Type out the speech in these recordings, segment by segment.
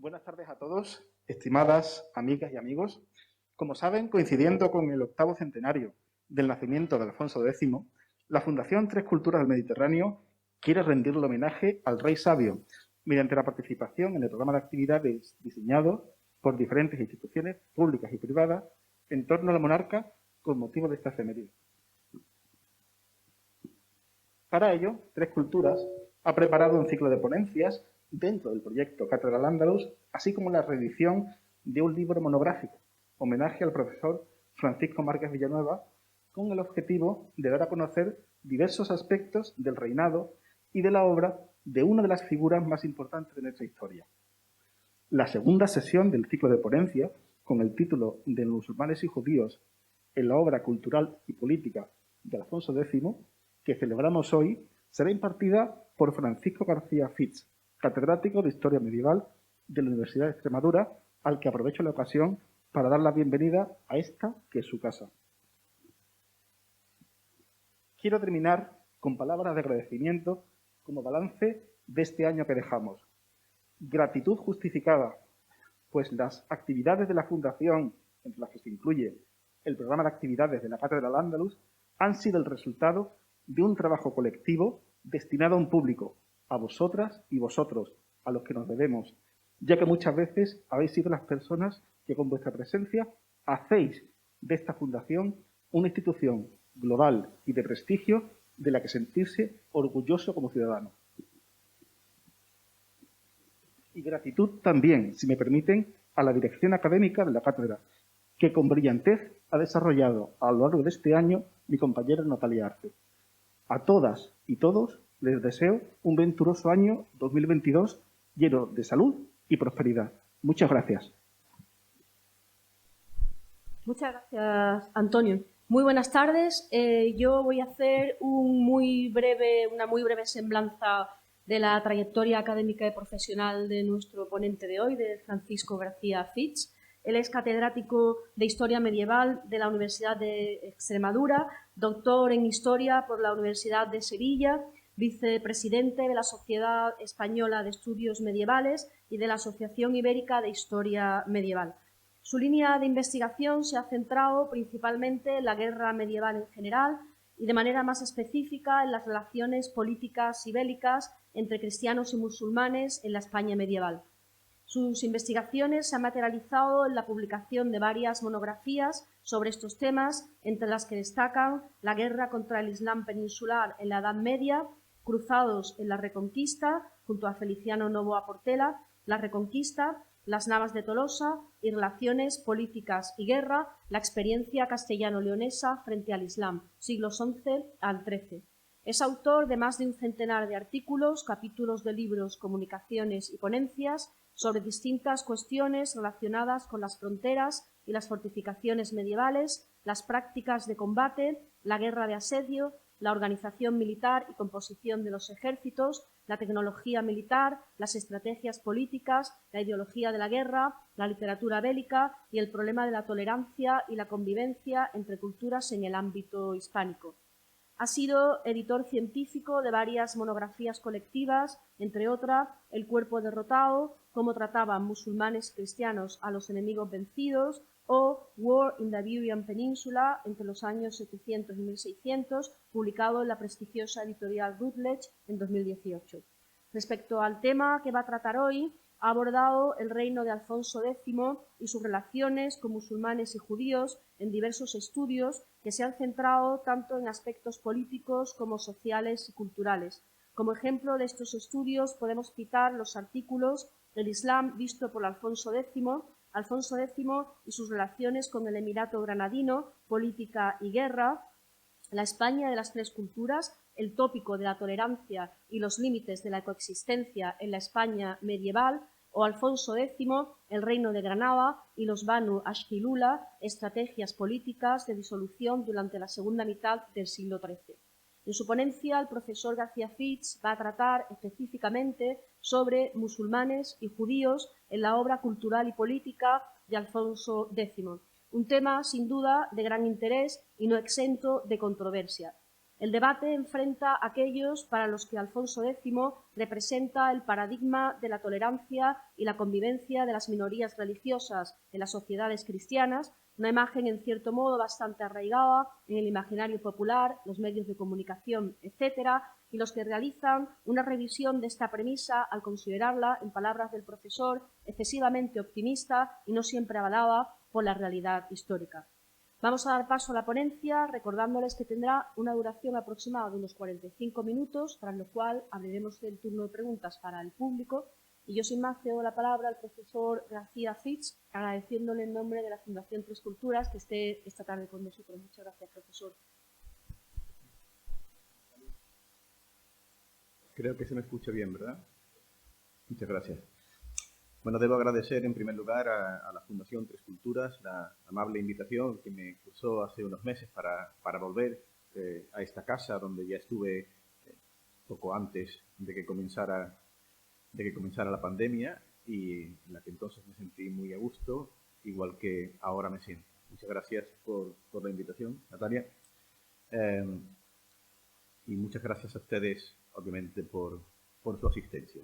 Buenas tardes a todos, estimadas amigas y amigos. Como saben, coincidiendo con el 8º centenario del nacimiento de Alfonso X, la Fundación Tres Culturas del Mediterráneo quiere rendirle homenaje al Rey Sabio mediante la participación en el programa de actividades diseñado por diferentes instituciones públicas y privadas en torno al monarca con motivo de esta efeméride. Para ello, Tres Culturas ha preparado un ciclo de ponencias dentro del proyecto Cátedra Al-Ándalus, así como la reedición de un libro monográfico, homenaje al profesor Francisco Márquez Villanueva, con el objetivo de dar a conocer diversos aspectos del reinado y de la obra de una de las figuras más importantes de nuestra historia. La segunda sesión del ciclo de ponencias, con el título de Musulmanes y Judíos en la obra cultural y política de Alfonso X, que celebramos hoy, será impartida por Francisco García Fitz, catedrático de Historia Medieval de la Universidad de Extremadura, al que aprovecho la ocasión para dar la bienvenida a esta, que es su casa. Quiero terminar con palabras de agradecimiento como balance de este año que dejamos. Gratitud justificada, pues las actividades de la Fundación, entre las que se incluye el programa de actividades de la Cátedra Al-Ándalus, han sido el resultado de un trabajo colectivo destinado a un público, a vosotras y vosotros, a los que nos debemos, ya que muchas veces habéis sido las personas que con vuestra presencia hacéis de esta fundación una institución global y de prestigio de la que sentirse orgulloso como ciudadano. Y gratitud también, si me permiten, a la dirección académica de la cátedra, que con brillantez ha desarrollado a lo largo de este año mi compañera Natalia Arce. A todas y todos les deseo un venturoso año 2022 lleno de salud y prosperidad. Muchas gracias. Muchas gracias, Antonio. Muy buenas tardes. Yo voy a hacer una muy breve semblanza de la trayectoria académica y profesional de nuestro ponente de hoy, de Francisco García Fitz. Él es catedrático de Historia Medieval de la Universidad de Extremadura, doctor en Historia por la Universidad de Sevilla, vicepresidente de la Sociedad Española de Estudios Medievales y de la Asociación Ibérica de Historia Medieval. Su línea de investigación se ha centrado principalmente en la guerra medieval en general y de manera más específica en las relaciones políticas y bélicas entre cristianos y musulmanes en la España medieval. Sus investigaciones se han materializado en la publicación de varias monografías sobre estos temas, entre las que destacan La guerra contra el Islam peninsular en la Edad Media, Cruzados en la Reconquista, junto a Feliciano Novoa Portela, La Reconquista, Las Navas de Tolosa y Relaciones políticas y guerra, la experiencia castellano-leonesa frente al Islam, siglos XI al XIII. Es autor de más de un centenar de artículos, capítulos de libros, comunicaciones y ponencias sobre distintas cuestiones relacionadas con las fronteras y las fortificaciones medievales, las prácticas de combate, la guerra de asedio, la organización militar y composición de los ejércitos, la tecnología militar, las estrategias políticas, la ideología de la guerra, la literatura bélica y el problema de la tolerancia y la convivencia entre culturas en el ámbito hispánico. Ha sido editor científico de varias monografías colectivas, entre otras El cuerpo derrotado, Cómo trataban musulmanes y cristianos a los enemigos vencidos, o War in the Iberian Peninsula entre los años 700 y 1600, publicado en la prestigiosa editorial Routledge en 2018. Respecto al tema que va a tratar hoy, ha abordado el reino de Alfonso X y sus relaciones con musulmanes y judíos en diversos estudios que se han centrado tanto en aspectos políticos como sociales y culturales. Como ejemplo de estos estudios podemos citar los artículos El Islam visto por Alfonso X y sus relaciones con el Emirato Granadino, política y guerra, La España de las Tres Culturas, el tópico de la tolerancia y los límites de la coexistencia en la España medieval, o Alfonso X, el Reino de Granada y los Banu Ashkilula, estrategias políticas de disolución durante la segunda mitad del siglo XIII. En su ponencia, el profesor García Fitz va a tratar específicamente sobre musulmanes y judíos en la obra cultural y política de Alfonso X, un tema sin duda de gran interés y no exento de controversia. El debate enfrenta a aquellos para los que Alfonso X representa el paradigma de la tolerancia y la convivencia de las minorías religiosas en las sociedades cristianas, una imagen en cierto modo bastante arraigada en el imaginario popular, los medios de comunicación, etcétera, y los que realizan una revisión de esta premisa al considerarla, en palabras del profesor, excesivamente optimista y no siempre avalada por la realidad histórica. Vamos a dar paso a la ponencia, recordándoles que tendrá una duración aproximada de unos 45 minutos, para lo cual abriremos el turno de preguntas para el público. Y yo, sin más, cedo la palabra al profesor García Fitz, agradeciéndole en nombre de la Fundación Tres Culturas que esté esta tarde con nosotros. Muchas gracias, profesor. Creo que se me escucha bien, ¿verdad? Muchas gracias. Bueno, debo agradecer en primer lugar a la Fundación Tres Culturas la amable invitación que me cursó hace unos meses para volver a esta casa donde ya estuve poco antes de que comenzara la pandemia y en la que entonces me sentí muy a gusto, igual que ahora me siento. Muchas gracias por la invitación, Natalia. Y muchas gracias a ustedes, obviamente, por su asistencia.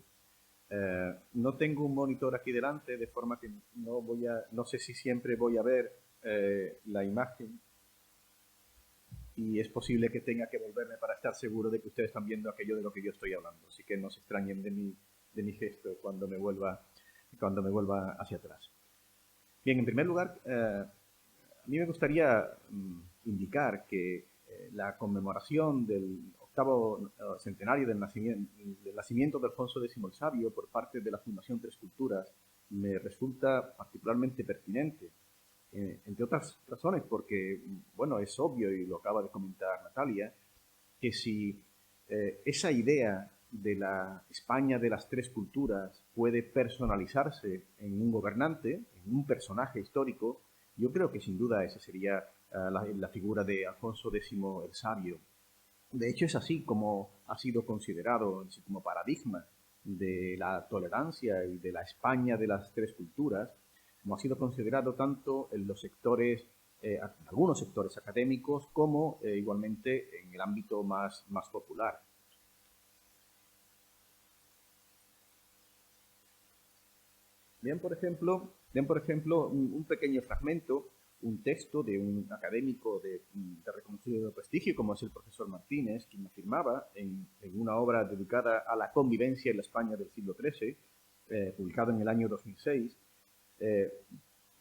No tengo un monitor aquí delante, de forma que no sé si siempre voy a ver la imagen y es posible que tenga que volverme para estar seguro de que ustedes están viendo aquello de lo que yo estoy hablando. Así que no se extrañen de mi gesto cuando me vuelva hacia atrás. Bien, en primer lugar, a mí me gustaría indicar que la conmemoración del octavo centenario del nacimiento de Alfonso X el Sabio por parte de la Fundación Tres Culturas me resulta particularmente pertinente, entre otras razones porque, bueno, es obvio, y lo acaba de comentar Natalia, que si esa idea de la España de las tres culturas puede personalizarse en un gobernante, en un personaje histórico, yo creo que sin duda esa sería la figura de Alfonso X el Sabio. De hecho, es así como ha sido considerado como paradigma de la tolerancia y de la España de las tres culturas, como ha sido considerado tanto en los sectores, algunos sectores académicos, como igualmente en el ámbito más popular. Vean, por ejemplo, un pequeño fragmento, un texto de un académico de reconocido prestigio, como es el profesor Martínez, quien afirmaba en una obra dedicada a la convivencia en la España del siglo XIII, publicado en el año 2006,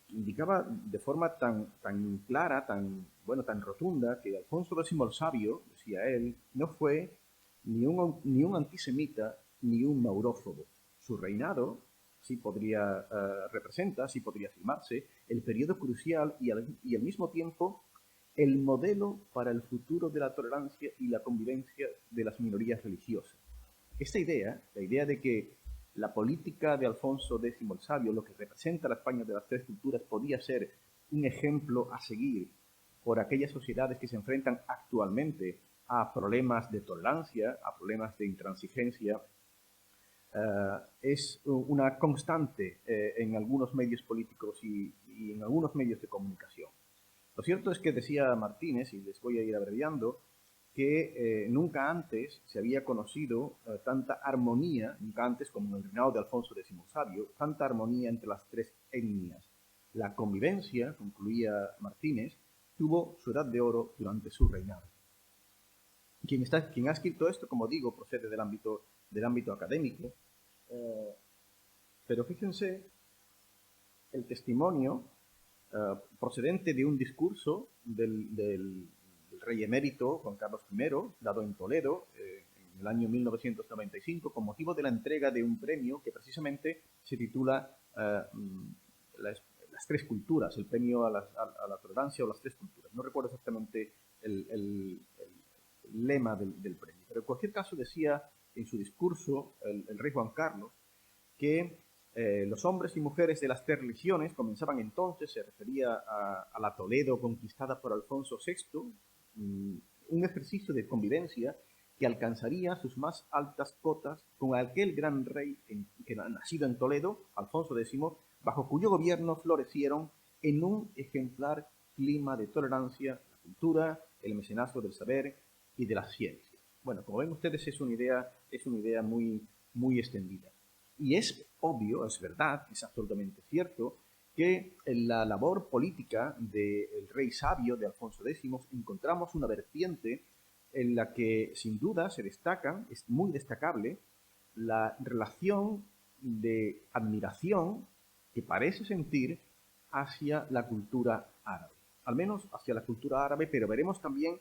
indicaba de forma tan clara, tan rotunda, que Alfonso X el Sabio, decía él, no fue ni un antisemita ni un maurófobo. Su reinado representa afirmarse el periodo crucial y al mismo tiempo el modelo para el futuro de la tolerancia y la convivencia de las minorías religiosas. Esta idea, la idea de que la política de Alfonso X el Sabio, lo que representa la España de las tres culturas, podía ser un ejemplo a seguir por aquellas sociedades que se enfrentan actualmente a problemas de tolerancia, a problemas de intransigencia, es una constante en algunos medios políticos y en algunos medios de comunicación. Lo cierto es que decía Martínez, y les voy a ir abreviando, que nunca antes se había conocido tanta armonía, nunca antes como en el reinado de Alfonso X el Sabio, tanta armonía entre las tres etnias. La convivencia, concluía Martínez, tuvo su edad de oro durante su reinado. Quien ha escrito esto, como digo, procede del ámbito académico, pero fíjense el testimonio procedente de un discurso del rey emérito Juan Carlos I, dado en Toledo en el año 1995, con motivo de la entrega de un premio que precisamente se titula las tres culturas, el premio a la tolerancia o las tres culturas. No recuerdo exactamente el lema del premio, pero en cualquier caso decía en su discurso el rey Juan Carlos que los hombres y mujeres de las tres religiones comenzaban entonces, se refería a la Toledo conquistada por Alfonso VI, un ejercicio de convivencia que alcanzaría sus más altas cotas con aquel gran rey que nacido en Toledo, Alfonso X, bajo cuyo gobierno florecieron en un ejemplar clima de tolerancia, la cultura, el mecenazgo del saber y de las ciencias. Bueno, como ven ustedes, es una idea muy extendida. Y es obvio, es verdad, es absolutamente cierto, que en la labor política del rey sabio, de Alfonso X, encontramos una vertiente en la que sin duda se destaca, es muy destacable, la relación de admiración que parece sentir hacia la cultura árabe. Al menos hacia la cultura árabe, pero veremos también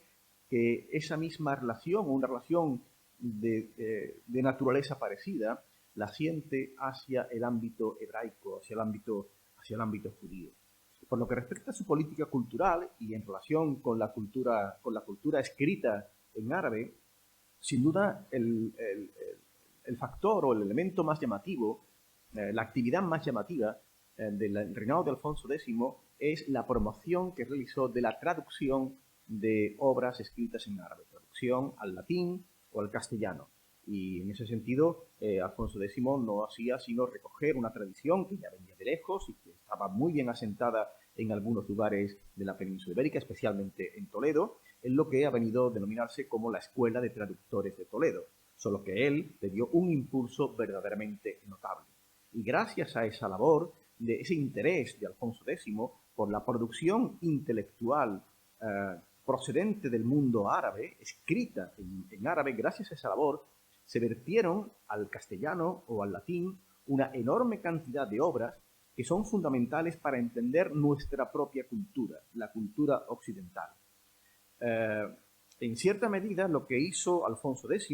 que esa misma relación, una relación de naturaleza parecida, la siente hacia el ámbito hebraico, hacia el ámbito judío. Por lo que respecta a su política cultural y en relación con la cultura escrita en árabe, sin duda el factor o el elemento más llamativo, la actividad más llamativa del reinado de Alfonso X es la promoción que realizó de la traducción de obras escritas en árabe, traducción al latín o al castellano. Y en ese sentido, Alfonso X no hacía sino recoger una tradición que ya venía de lejos y que estaba muy bien asentada en algunos lugares de la península ibérica, especialmente en Toledo, en lo que ha venido a denominarse como la Escuela de Traductores de Toledo, solo que él le dio un impulso verdaderamente notable. Y gracias a esa labor, de ese interés de Alfonso X por la producción intelectual procedente del mundo árabe, escrita en árabe, gracias a esa labor, se vertieron al castellano o al latín una enorme cantidad de obras que son fundamentales para entender nuestra propia cultura, la cultura occidental. En cierta medida, lo que hizo Alfonso X,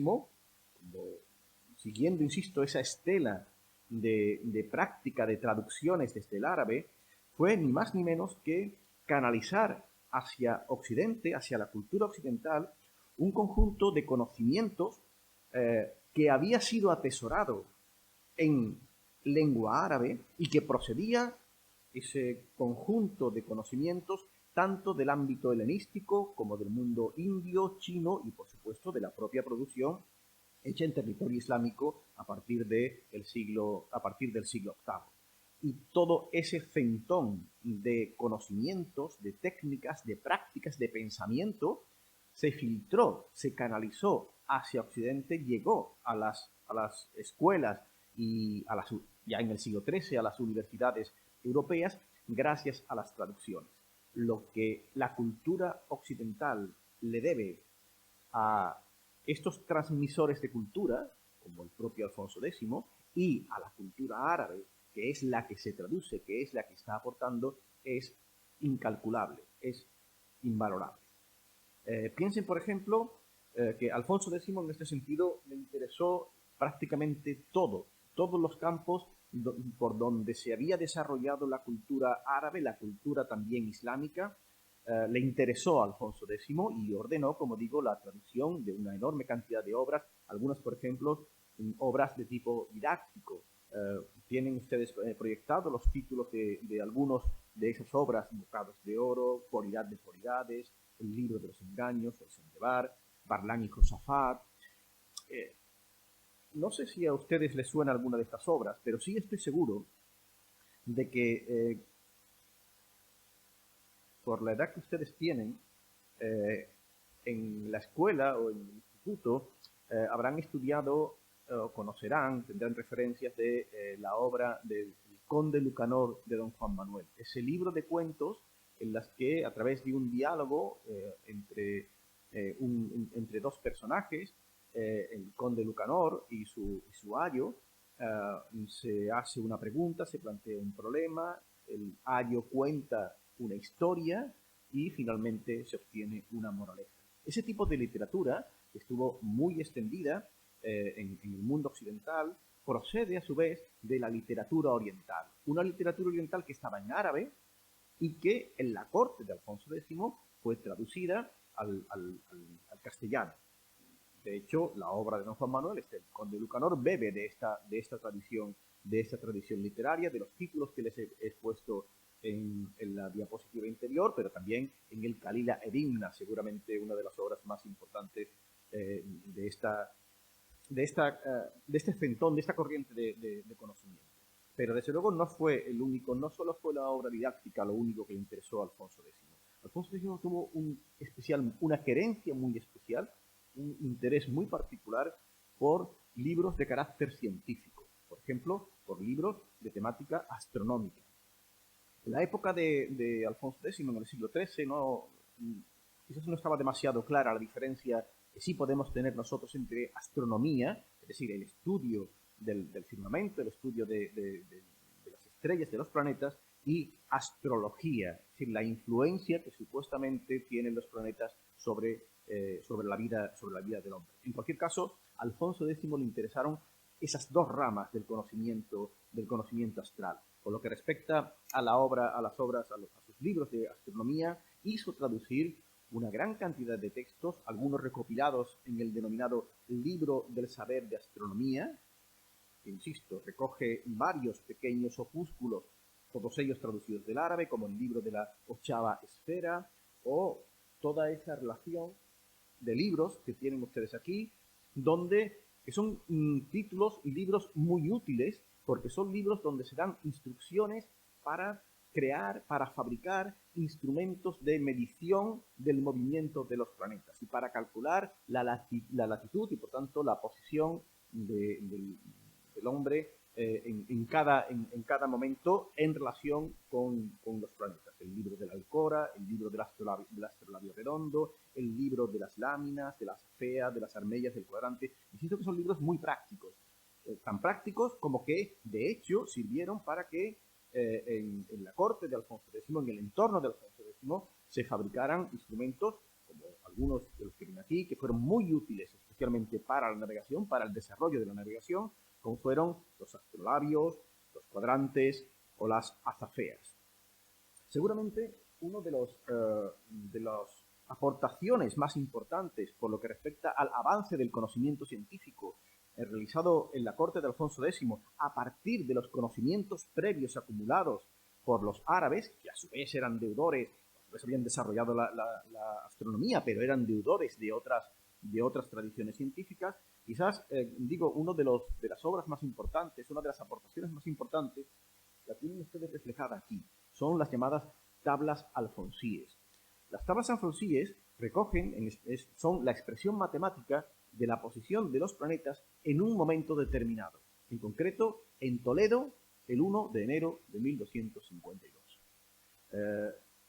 siguiendo, insisto, esa estela de práctica de traducciones desde el árabe, fue ni más ni menos que canalizar hacia Occidente, hacia la cultura occidental, un conjunto de conocimientos que había sido atesorado en lengua árabe y que procedía ese conjunto de conocimientos tanto del ámbito helenístico como del mundo indio, chino y, por supuesto, de la propia producción hecha en territorio islámico a partir del siglo VIII. Y todo ese centón de conocimientos, de técnicas, de prácticas, de pensamiento, se filtró, se canalizó hacia Occidente, llegó a las escuelas y ya en el siglo XIII a las universidades europeas gracias a las traducciones. Lo que la cultura occidental le debe a estos transmisores de cultura, como el propio Alfonso X, y a la cultura árabe, que es la que se traduce, que es la que está aportando, es incalculable, es invalorable. Piensen, por ejemplo, que Alfonso X en este sentido le interesó prácticamente todos los campos por donde se había desarrollado la cultura árabe, la cultura también islámica, le interesó a Alfonso X y ordenó, como digo, la traducción de una enorme cantidad de obras, algunas, por ejemplo, obras de tipo didáctico. Tienen ustedes proyectados los títulos de algunos de esas obras: Bocados de Oro, Polidad de Polidades, El Libro de los Engaños, El Sendebar, Barlán y Josafat. No sé si a ustedes les suena alguna de estas obras, pero sí estoy seguro de que por la edad que ustedes tienen, en la escuela o en el instituto habrán estudiado o conocerán, tendrán referencias de la obra del Conde Lucanor de Don Juan Manuel. Ese libro de cuentos en las que, a través de un diálogo entre dos personajes, el Conde Lucanor y su ayo, se hace una pregunta, se plantea un problema, el ayo cuenta una historia y finalmente se obtiene una moraleja. Ese tipo de literatura, que estuvo muy extendida en el mundo occidental, procede a su vez de la literatura oriental. Una literatura oriental que estaba en árabe y que en la corte de Alfonso X fue traducida al castellano. De hecho, la obra de Don Juan Manuel, el Conde Lucanor, bebe de esta tradición literaria, de los títulos que les he expuesto en la diapositiva interior, pero también en el Kalila Edimna, seguramente una de las obras más importantes de este centón, de esta corriente de conocimiento. Pero desde luego no fue el único, no solo fue la obra didáctica lo único que le interesó a Alfonso X. Alfonso X tuvo una querencia muy especial un interés muy particular por libros de carácter científico, por ejemplo, por libros de temática astronómica. En la época de Alfonso X, en el siglo XIII, quizás no estaba demasiado clara la diferencia que sí podemos tener nosotros entre astronomía, es decir, el estudio del firmamento, el estudio de las estrellas, de los planetas, y astrología, es decir, la influencia que supuestamente tienen los planetas sobre la vida del hombre. En cualquier caso, a Alfonso X le interesaron esas dos ramas del conocimiento astral. Por lo que respecta a a sus libros de astronomía, hizo traducir una gran cantidad de textos, algunos recopilados en el denominado Libro del Saber de Astronomía, que, insisto, recoge varios pequeños opúsculos, todos ellos traducidos del árabe, como el libro de la Ochava Esfera, o toda esa relación de libros que tienen ustedes aquí, que son títulos y libros muy útiles, porque son libros donde se dan instrucciones para crear, para fabricar instrumentos de medición del movimiento de los planetas y para calcular la latitud y, por tanto, la posición del hombre en cada momento en relación con los planetas. El libro de la Alcora, el libro del astrolabio redondo, el libro de las láminas, de las Fea, de las armellas, del cuadrante. Insisto que son libros muy prácticos, tan prácticos como que, de hecho, sirvieron para que en la corte de Alfonso X, en el entorno de Alfonso X, se fabricaran instrumentos, como algunos de los que ven aquí, que fueron muy útiles, especialmente para la navegación, para el desarrollo de la navegación, como fueron los astrolabios, los cuadrantes o las azafeas. Seguramente una de las aportaciones más importantes por lo que respecta al avance del conocimiento científico realizado en la corte de Alfonso X a partir de los conocimientos previos acumulados por los árabes, que a su vez eran deudores, a su vez habían desarrollado la astronomía, pero eran deudores de otras tradiciones científicas. Quizás, una de las obras más importantes, una de las aportaciones más importantes, la tienen ustedes reflejada aquí. Son las llamadas tablas alfonsíes. Las tablas alfonsíes son la expresión matemática de la posición de los planetas en un momento determinado. En concreto, en Toledo, el 1 de enero de 1252.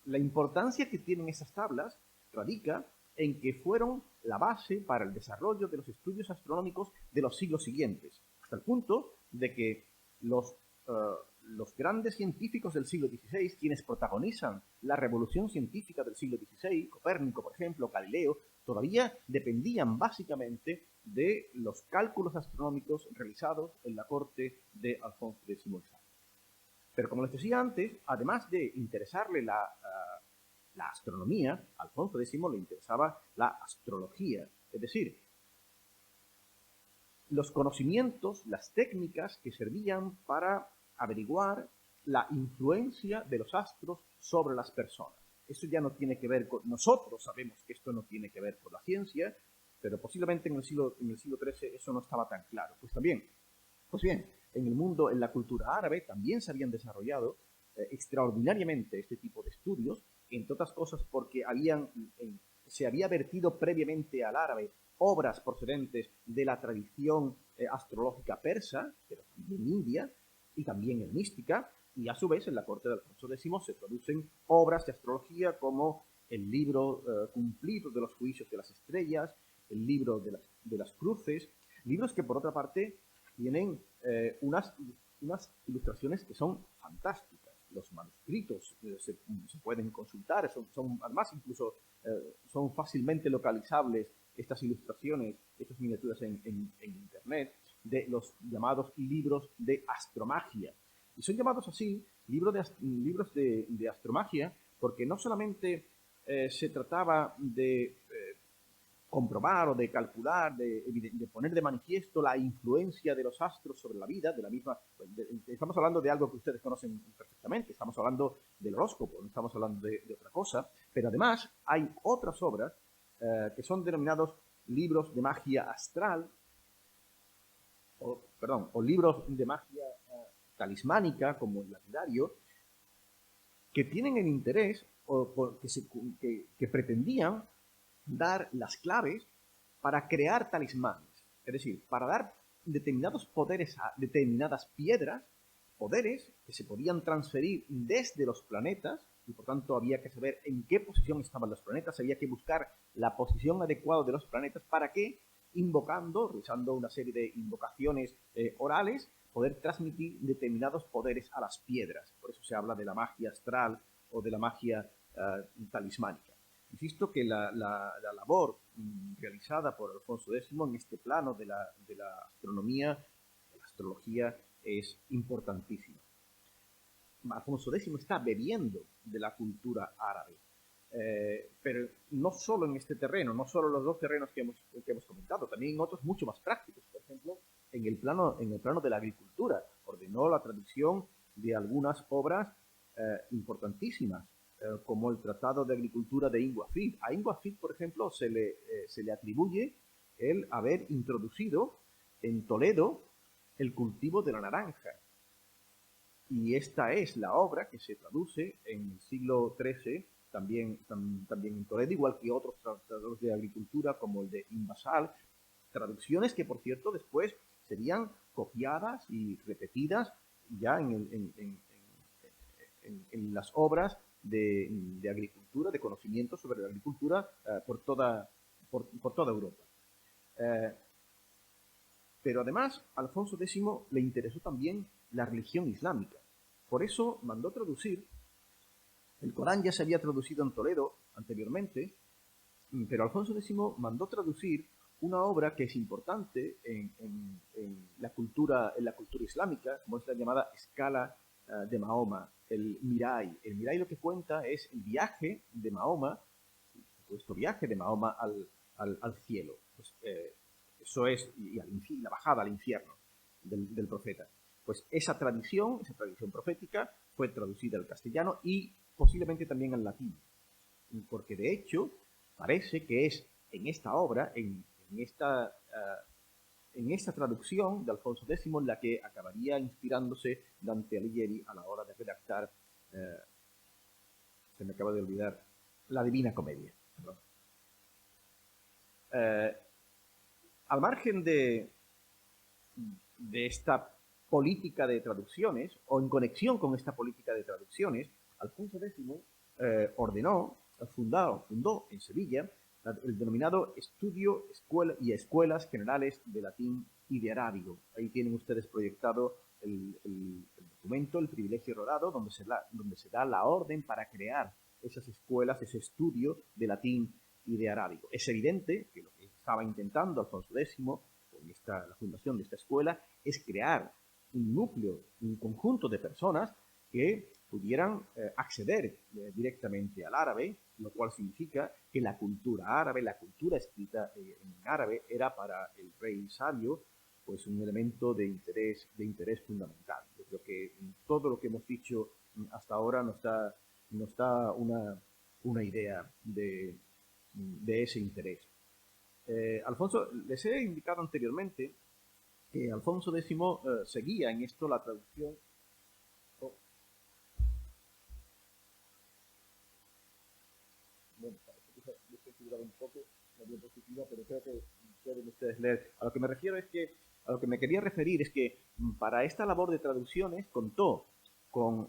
La importancia que tienen esas tablas radica en que fueron la base para el desarrollo de los estudios astronómicos de los siglos siguientes, hasta el punto de que los grandes científicos del siglo XVI, quienes protagonizan la revolución científica del siglo XVI, Copérnico, por ejemplo, Galileo, todavía dependían básicamente de los cálculos astronómicos realizados en la corte de Alfonso X el Sabio. Pero como les decía antes, además de interesarle la astronomía, a Alfonso X le interesaba la astrología, es decir, los conocimientos, las técnicas que servían para averiguar la influencia de los astros sobre las personas. Eso ya no tiene que ver con... Nosotros sabemos que esto no tiene que ver con la ciencia, pero posiblemente en el siglo XIII eso no estaba tan claro. Pues bien, en el mundo, en la cultura árabe, también se habían desarrollado extraordinariamente este tipo de estudios, entre otras cosas porque se había vertido previamente al árabe obras procedentes de la tradición astrológica persa, pero también india, y también helenística, y a su vez en la corte de Alfonso X se producen obras de astrología como el libro cumplido de los juicios de las estrellas, el libro de las cruces, libros que por otra parte tienen unas ilustraciones que son fantásticas. Los manuscritos se pueden consultar, además incluso son fácilmente localizables estas ilustraciones, estas miniaturas en Internet, de los llamados libros de astromagia. Y son llamados así libros de astromagia porque no solamente se trataba de comprobar o de calcular, de poner de manifiesto la influencia de los astros sobre la vida, estamos hablando de algo que ustedes conocen perfectamente, estamos hablando del horóscopo, no estamos hablando de otra cosa, pero además hay otras obras que son denominados libros de magia astral, o libros de magia talismánica, como el lapidario, que tienen el interés que pretendían dar las claves para crear talismanes, es decir, para dar determinados poderes a determinadas piedras, poderes que se podían transferir desde los planetas, y por tanto había que saber en qué posición estaban los planetas, había que buscar la posición adecuada de los planetas para que, invocando, realizando una serie de invocaciones orales, poder transmitir determinados poderes a las piedras. Por eso se habla de la magia astral o de la magia talismánica. Insisto que la labor realizada por Alfonso X en este plano de la astronomía, de la astrología, es importantísima. Alfonso X está bebiendo de la cultura árabe, pero no solo en este terreno, no solo los dos terrenos que hemos comentado, también en otros mucho más prácticos. Por ejemplo, en el plano de la agricultura, ordenó la traducción de algunas obras importantísimas, como el Tratado de Agricultura de Inguafid. A Inguafid, por ejemplo, se le atribuye el haber introducido en Toledo el cultivo de la naranja. Y esta es la obra que se traduce en el siglo XIII, también en Toledo, igual que otros tratados de agricultura como el de Invasal, traducciones que, por cierto, después serían copiadas y repetidas ya en las obras de agricultura, de conocimiento sobre la agricultura por toda Europa. Pero además, a Alfonso X le interesó también la religión islámica. Por eso mandó traducir, el Corán ya se había traducido en Toledo anteriormente, pero Alfonso X mandó traducir una obra que es importante en la cultura islámica, como es la llamada Escala de Mahoma, el Mirai. El Mirai lo que cuenta es el viaje de Mahoma, supuesto viaje de Mahoma al cielo. Pues, eso es, y la bajada al infierno del profeta. Pues esa tradición profética, fue traducida al castellano y posiblemente también al latín. Porque de hecho, parece que es en esta obra, en esta traducción de Alfonso X, en la que acabaría inspirándose Dante Alighieri a la hora de redactar, se me acaba de olvidar, la Divina Comedia. Al margen de esta política de traducciones, o en conexión con esta política de traducciones, Alfonso X fundó en Sevilla el denominado Estudio y Escuelas Generales de Latín y de Arábigo. Ahí tienen ustedes proyectado el documento, el privilegio rodado, donde se da la orden para crear esas escuelas, ese estudio de latín y de arábigo. Es evidente que lo que estaba intentando Alfonso X con la fundación de esta escuela es crear un núcleo, un conjunto de personas que pudieran acceder directamente al árabe, lo cual significa que la cultura árabe, la cultura escrita en árabe, era para el rey sabio pues un elemento de interés fundamental. Yo creo que todo lo que hemos dicho hasta ahora nos da una idea de ese interés. Alfonso, les he indicado anteriormente que Alfonso X seguía en esto la traducción. Bueno, parece que he configurado un poco la diapositiva, pero creo que pueden ustedes leer. A lo que me refiero es que, a lo que me quería referir es que para esta labor de traducciones contó con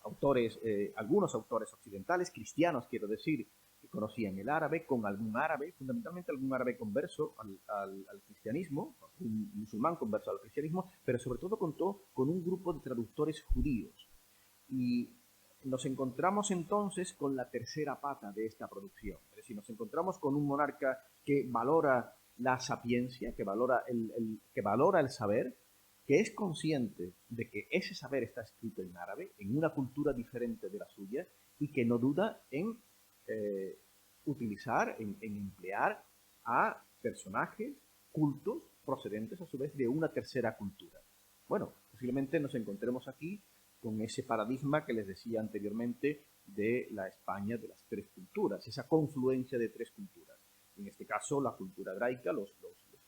autores, algunos autores occidentales, cristianos quiero decir, que conocían el árabe, con algún árabe, fundamentalmente algún árabe converso al cristianismo, un musulmán converso al cristianismo, pero sobre todo contó con un grupo de traductores judíos. Y nos encontramos entonces con la tercera pata de esta producción. Es decir, nos encontramos con un monarca que valora la sapiencia, que valora el saber, que es consciente de que ese saber está escrito en árabe, en una cultura diferente de la suya, y que no duda en utilizar, en emplear a personajes cultos procedentes a su vez de una tercera cultura. Bueno, posiblemente nos encontremos aquí con ese paradigma que les decía anteriormente de la España de las tres culturas, esa confluencia de tres culturas. En este caso, la cultura hebraica, los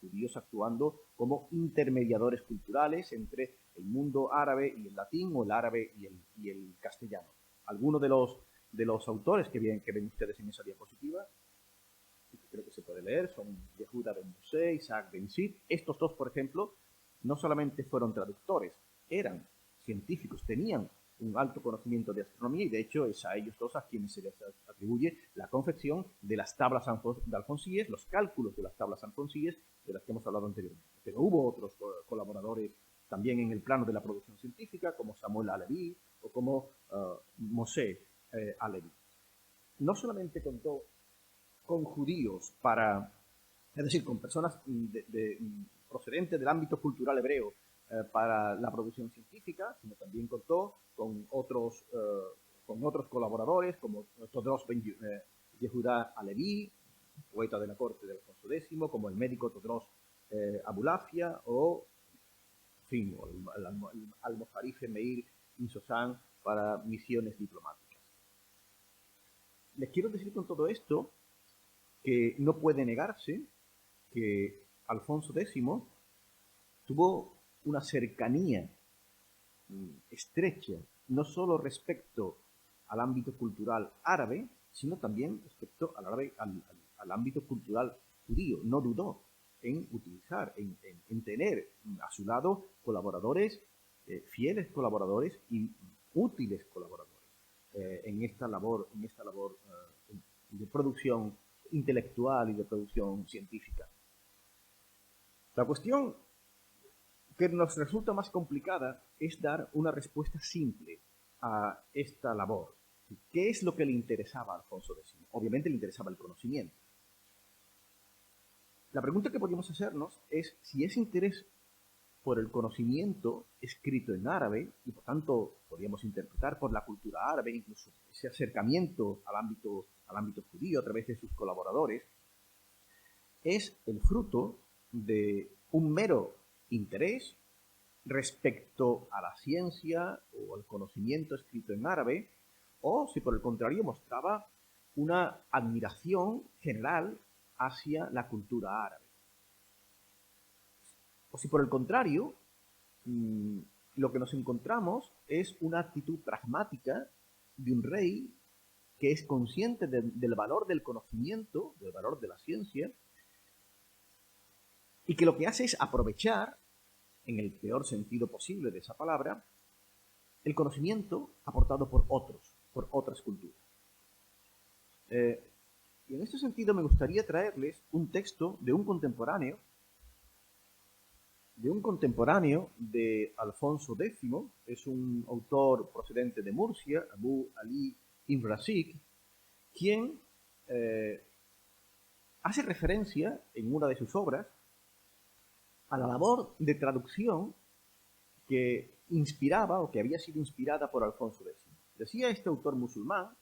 judíos actuando como intermediadores culturales entre el mundo árabe y el latín, o el árabe y el castellano. Algunos de los autores que ven ustedes en esa diapositiva, creo que se puede leer, son Yehuda ben Moshe, Isaac ben Sid. Estos dos, por ejemplo, no solamente fueron traductores, eran científicos, tenían un alto conocimiento de astronomía y de hecho es a ellos dos a quienes se les atribuye la confección de las tablas de Alfonsíes, los cálculos de las tablas alfonsíes de las que hemos hablado anteriormente. Pero hubo otros colaboradores también en el plano de la producción científica, como Samuel Alevi o como Moshe Alevi. No solamente contó con judíos es decir, con personas procedentes del ámbito cultural hebreo para la producción científica, sino también contó con otros colaboradores como Todros ben Yehuda Alevi, poeta de la corte de Alfonso X, como el médico Todros Abulafia o, en fin, el almojarife Meir Insosán para misiones diplomáticas. Les quiero decir con todo esto que no puede negarse que Alfonso X tuvo una cercanía estrecha, no solo respecto al ámbito cultural árabe, sino también respecto al ámbito cultural judío. No dudó en utilizar, en tener a su lado colaboradores, fieles colaboradores y útiles colaboradores en esta labor de producción intelectual y de producción científica. La cuestión que nos resulta más complicada es dar una respuesta simple a esta labor. ¿Qué es lo que le interesaba a Alfonso X? Obviamente le interesaba el conocimiento. La pregunta que podríamos hacernos es si ese interés por el conocimiento escrito en árabe, y por tanto podríamos interpretar por la cultura árabe, incluso ese acercamiento al ámbito judío a través de sus colaboradores, es el fruto de un mero interés respecto a la ciencia o al conocimiento escrito en árabe, o si por el contrario mostraba una admiración general hacia la cultura árabe. O si por el contrario, lo que nos encontramos es una actitud pragmática de un rey que es consciente del valor del conocimiento, del valor de la ciencia, y que lo que hace es aprovechar, en el peor sentido posible de esa palabra, el conocimiento aportado por otras culturas. Y en este sentido me gustaría traerles un texto de un contemporáneo de Alfonso X, es un autor procedente de Murcia, Abu Ali ibn Rashid, quien hace referencia en una de sus obras a la labor de traducción que inspiraba o que había sido inspirada por Alfonso X. Decía este autor musulmán,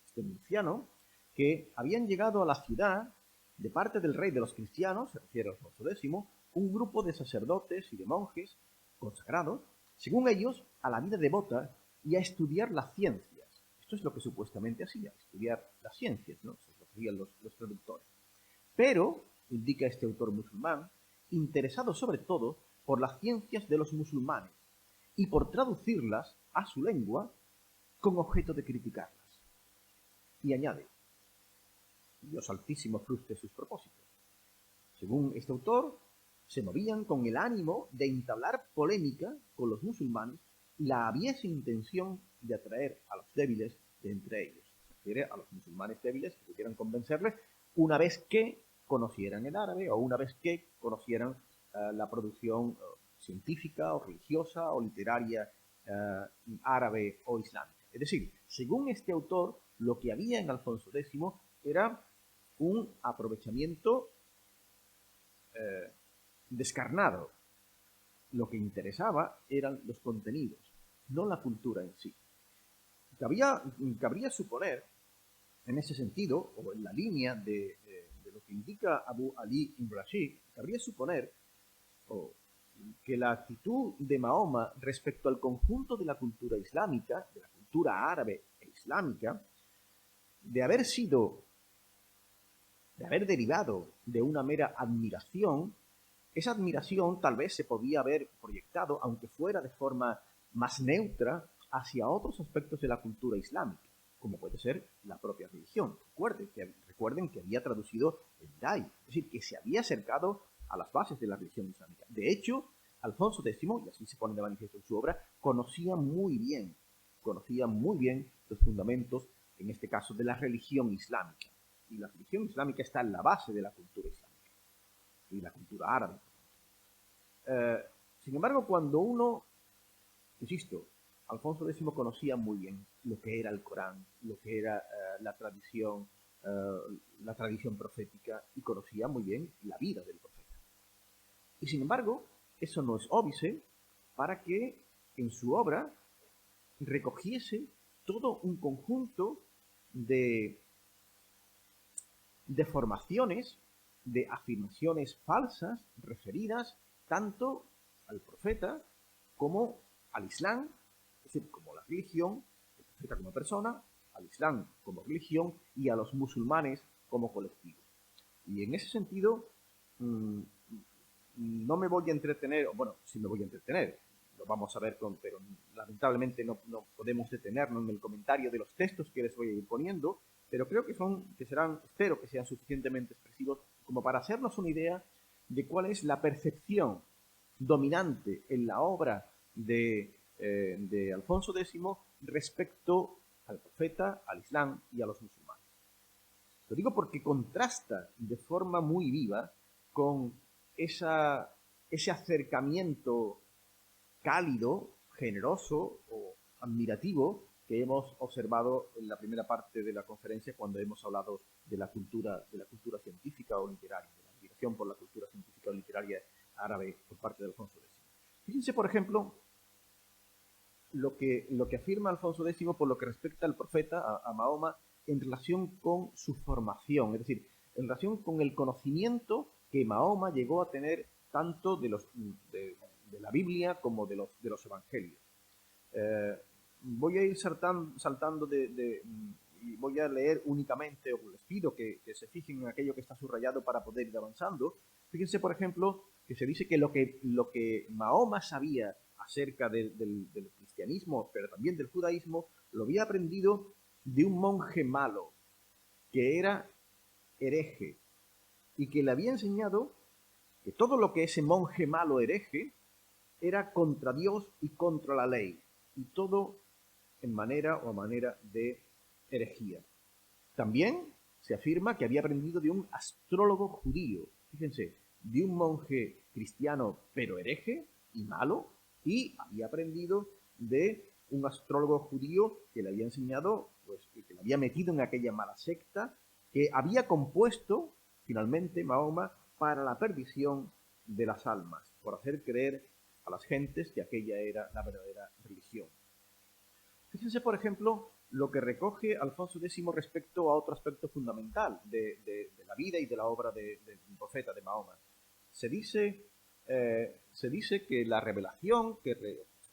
este murciano, que habían llegado a la ciudad, de parte del rey de los cristianos, se refiere a Alfonso X, un grupo de sacerdotes y de monjes consagrados, según ellos, a la vida devota y a estudiar las ciencias. Esto es lo que supuestamente hacía, estudiar las ciencias, ¿no? Eso es lo que hacían los traductores. Pero, indica este autor musulmán, interesado sobre todo por las ciencias de los musulmanes y por traducirlas a su lengua con objeto de criticarlas. Y añade, Dios Altísimo frustre sus propósitos. Según este autor, se movían con el ánimo de entablar polémica con los musulmanes y la aviesa intención de atraer a los débiles de entre ellos. Se refiere a los musulmanes débiles que pudieran convencerles una vez que conocieran el árabe o una vez que conocieran la producción científica o religiosa o literaria árabe o islámica. Es decir, según este autor, lo que había en Alfonso X era un aprovechamiento descarnado. Lo que interesaba eran los contenidos, no la cultura en sí. Cabría suponer, en ese sentido, o en la línea de lo que indica Abu Ali ibn Rashid, cabría suponer que la actitud de Mahoma respecto al conjunto de la cultura islámica, de la cultura árabe e islámica, de haber derivado de una mera admiración, esa admiración tal vez se podía haber proyectado, aunque fuera de forma más neutra, hacia otros aspectos de la cultura islámica, como puede ser la propia religión. Recuerden que había traducido el Dai, es decir, que se había acercado a las bases de la religión islámica. De hecho, Alfonso X, y así se pone de manifiesto en su obra, conocía muy bien los fundamentos, en este caso, de la religión islámica. Y la religión islámica está en la base de la cultura islámica y la cultura árabe. Sin embargo, cuando uno, insisto, Alfonso X conocía muy bien lo que era el Corán, lo que era la tradición profética, y conocía muy bien la vida del profeta. Y sin embargo, eso no es óbice para que en su obra recogiese todo un conjunto de formaciones, de afirmaciones falsas referidas tanto al profeta como al Islam, es decir, como la religión, el profeta como persona, al Islam como religión y a los musulmanes como colectivo. Y en ese sentido, no me voy a entretener, bueno, sí me voy a entretener, lo vamos a ver, pero lamentablemente no podemos detenernos en el comentario de los textos que les voy a ir poniendo, pero creo espero que sean suficientemente expresivos como para hacernos una idea de cuál es la percepción dominante en la obra de Alfonso X respecto al profeta, al Islam y a los musulmanes. Lo digo porque contrasta de forma muy viva con ese acercamiento cálido, generoso o admirativo que hemos observado en la primera parte de la conferencia cuando hemos hablado de la cultura científica o literaria, de la admiración por la cultura científica o literaria árabe por parte de Alfonso X. Fíjense, por ejemplo, lo que afirma Alfonso X por lo que respecta al profeta, a Mahoma, en relación con su formación, es decir, en relación con el conocimiento que Mahoma llegó a tener tanto de la Biblia como de los evangelios. Voy a ir saltando y voy a leer únicamente, o les pido que se fijen en aquello que está subrayado para poder ir avanzando. Fíjense, por ejemplo, que se dice que lo que Mahoma sabía acerca del cristianismo, pero también del judaísmo, lo había aprendido de un monje malo, que era hereje, y que le había enseñado que todo lo que ese monje malo hereje era contra Dios y contra la ley, y todo en manera de herejía. También se afirma que había aprendido de un astrólogo judío, fíjense, de un monje cristiano pero hereje y malo, y había aprendido de un astrólogo judío que le había enseñado, pues, que le había metido en aquella mala secta, que había compuesto finalmente Mahoma para la perdición de las almas, por hacer creer a las gentes que aquella era la verdadera religión. Fíjense, por ejemplo, lo que recoge Alfonso X respecto a otro aspecto fundamental de la vida y de la obra del profeta, de Mahoma. Se dice que la revelación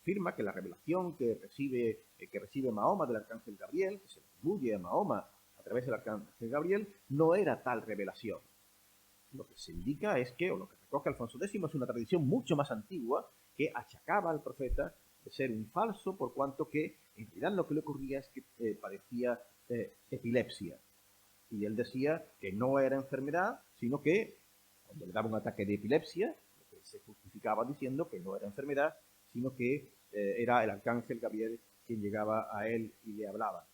afirma que la revelación que recibe Mahoma del arcángel Gabriel, que se atribuye a Mahoma a través del arcángel Gabriel, no era tal revelación. Lo que se indica es que, o lo que recoge Alfonso X, es una tradición mucho más antigua que achacaba al profeta de ser un falso, por cuanto que en realidad lo que le ocurría es que padecía epilepsia. Y él decía que no era enfermedad, sino que cuando le daba un ataque de epilepsia, lo que se justificaba diciendo que no era enfermedad, sino que era el arcángel Gabriel quien llegaba a él y le hablaba.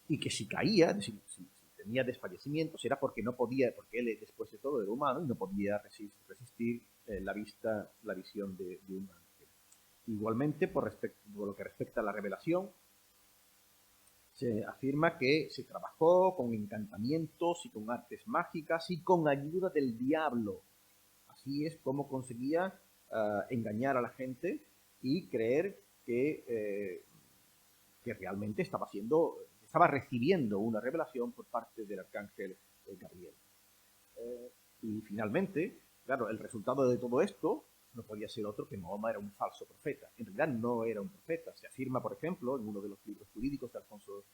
Y que si caía, es decir, si tenía desfallecimientos, era porque no podía, porque él después de todo era humano y no podía resistir la visión de un ángel. Igualmente, por lo que respecta a la revelación, se afirma que se trabajó con encantamientos y con artes mágicas y con ayuda del diablo. Así es como conseguía engañar a la gente y creer que realmente estaba recibiendo una revelación por parte del arcángel Gabriel. Y finalmente, claro, el resultado de todo esto no podía ser otro que Mahoma era un falso profeta. En realidad no era un profeta. Se afirma, por ejemplo, en uno de los libros jurídicos de Alfonso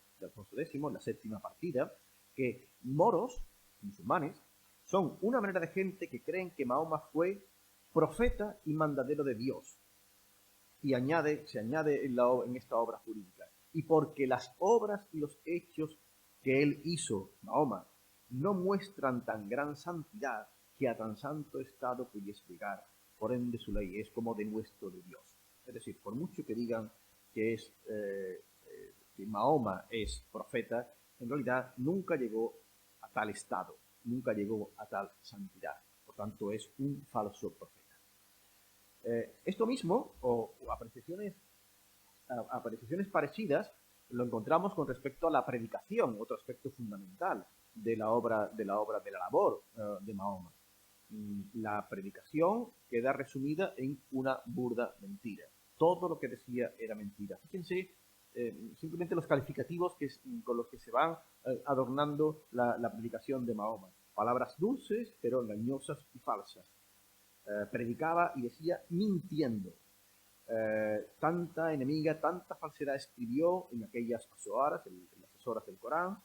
X, en la séptima partida, que moros, musulmanes, son una manera de gente que creen que Mahoma fue profeta y mandadero de Dios. Y se añade en esta obra jurídica, y porque las obras y los hechos que él hizo, Mahoma, no muestran tan gran santidad que a tan santo estado pudiese llegar. Por ende, su ley es como de nuestro de Dios. Es decir, por mucho que digan que que Mahoma es profeta, en realidad nunca llegó a tal estado, nunca llegó a tal santidad. Por tanto, es un falso profeta. Esto mismo, o apreciaciones parecidas, lo encontramos con respecto a la predicación, otro aspecto fundamental de la labor de Mahoma. La predicación queda resumida en una burda mentira. Todo lo que decía era mentira. Fíjense simplemente los calificativos con los que se van adornando la predicación de Mahoma. Palabras dulces, pero engañosas y falsas. Predicaba y decía mintiendo. Tanta enemiga, tanta falsedad escribió en aquellas horas, en las horas del Corán.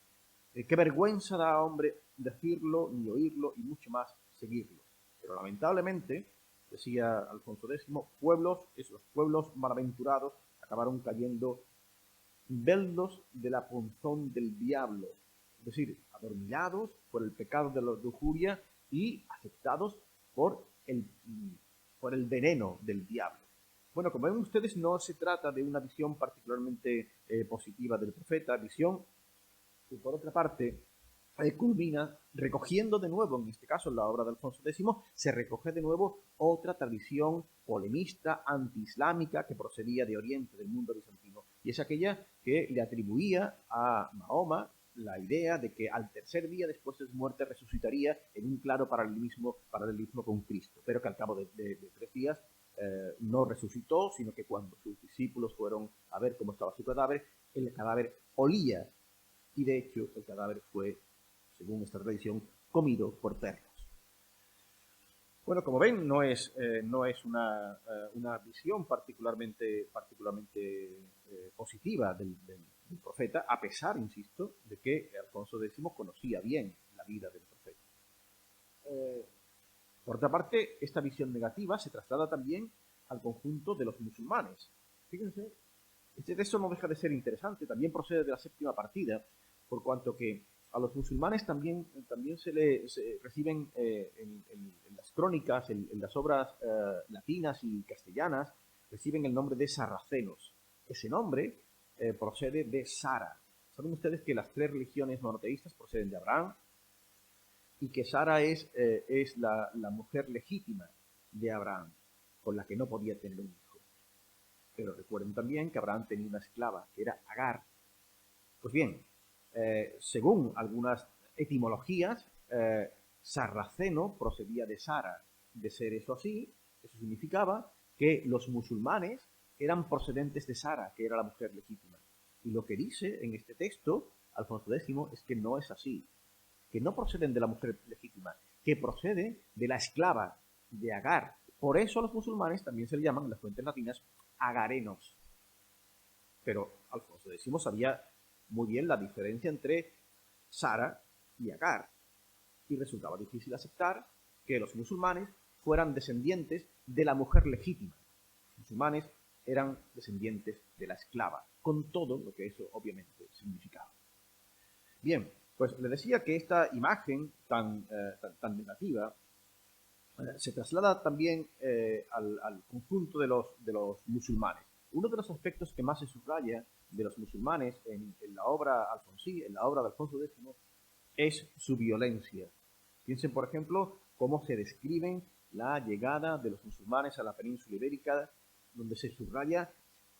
Qué vergüenza da a hombre decirlo, ni oírlo, y mucho más seguirlo. Pero lamentablemente, decía Alfonso X, esos pueblos malaventurados acabaron cayendo beldos de la punzón del diablo, es decir, adormilados por el pecado de la lujuria y afectados por el veneno del diablo. Bueno, como ven ustedes, no se trata de una visión particularmente positiva del profeta, visión que por otra parte culmina recogiendo de nuevo, en este caso en la obra de Alfonso X, se recoge de nuevo otra tradición polemista, antiislámica, que procedía de Oriente, del mundo bizantino, y es aquella que le atribuía a Mahoma la idea de que al tercer día después de su muerte resucitaría en un claro paralelismo con Cristo, pero que al cabo de 3 días no resucitó, sino que cuando sus discípulos fueron a ver cómo estaba su cadáver, el cadáver olía, y de hecho el cadáver fue, según esta tradición, comido por perros. Bueno, como ven, no es una visión particularmente positiva del profeta, a pesar, insisto, de que Alfonso X conocía bien la vida del profeta. Por otra parte, esta visión negativa se traslada también al conjunto de los musulmanes. Fíjense, este texto no deja de ser interesante, también procede de la séptima partida, por cuanto que a los musulmanes también se reciben en las crónicas, en las obras latinas y castellanas, reciben el nombre de sarracenos. Ese nombre procede de Sara. Saben ustedes que las 3 religiones monoteístas proceden de Abraham, y que Sara es la mujer legítima de Abraham, con la que no podía tener un hijo. Pero recuerden también que Abraham tenía una esclava, que era Agar. Pues bien, según algunas etimologías, sarraceno procedía de Sara. De ser eso así, eso significaba que los musulmanes eran procedentes de Sara, que era la mujer legítima. Y lo que dice en este texto Alfonso X es que no es así, que no proceden de la mujer legítima, que procede de la esclava, de Agar. Por eso a los musulmanes también se le llaman, en las fuentes latinas, agarenos. Pero Alfonso X sabía muy bien la diferencia entre Sara y Agar, y resultaba difícil aceptar que los musulmanes fueran descendientes de la mujer legítima. Los musulmanes eran descendientes de la esclava, con todo lo que eso obviamente significaba. Bien, pues le decía que esta imagen tan negativa se traslada también al conjunto de los musulmanes. Uno de los aspectos que más se subraya de los musulmanes en la obra alfonsí, en la obra de Alfonso X, es su violencia. Piensen, por ejemplo, cómo se describen la llegada de los musulmanes a la península ibérica, donde se subraya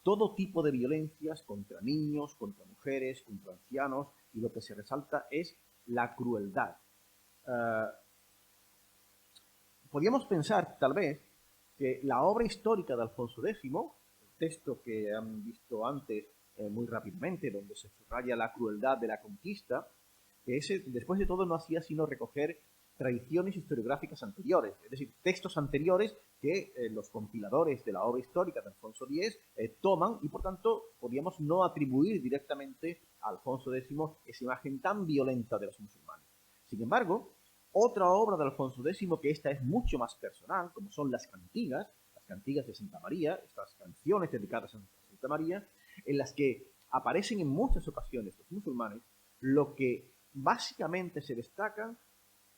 todo tipo de violencias contra niños, contra mujeres, contra ancianos, y lo que se resalta es la crueldad. Podríamos pensar, tal vez, que la obra histórica de Alfonso X, el texto que han visto antes muy rápidamente, donde se subraya la crueldad de la conquista, que ese, después de todo, no hacía sino recoger tradiciones historiográficas anteriores, es decir, textos anteriores que los compiladores de la obra histórica de Alfonso X toman, y por tanto podríamos no atribuir directamente a Alfonso X esa imagen tan violenta de los musulmanes. Sin embargo, otra obra de Alfonso X, que esta es mucho más personal, como son las cantigas de Santa María, estas canciones dedicadas a Santa María, en las que aparecen en muchas ocasiones los musulmanes, lo que básicamente se destaca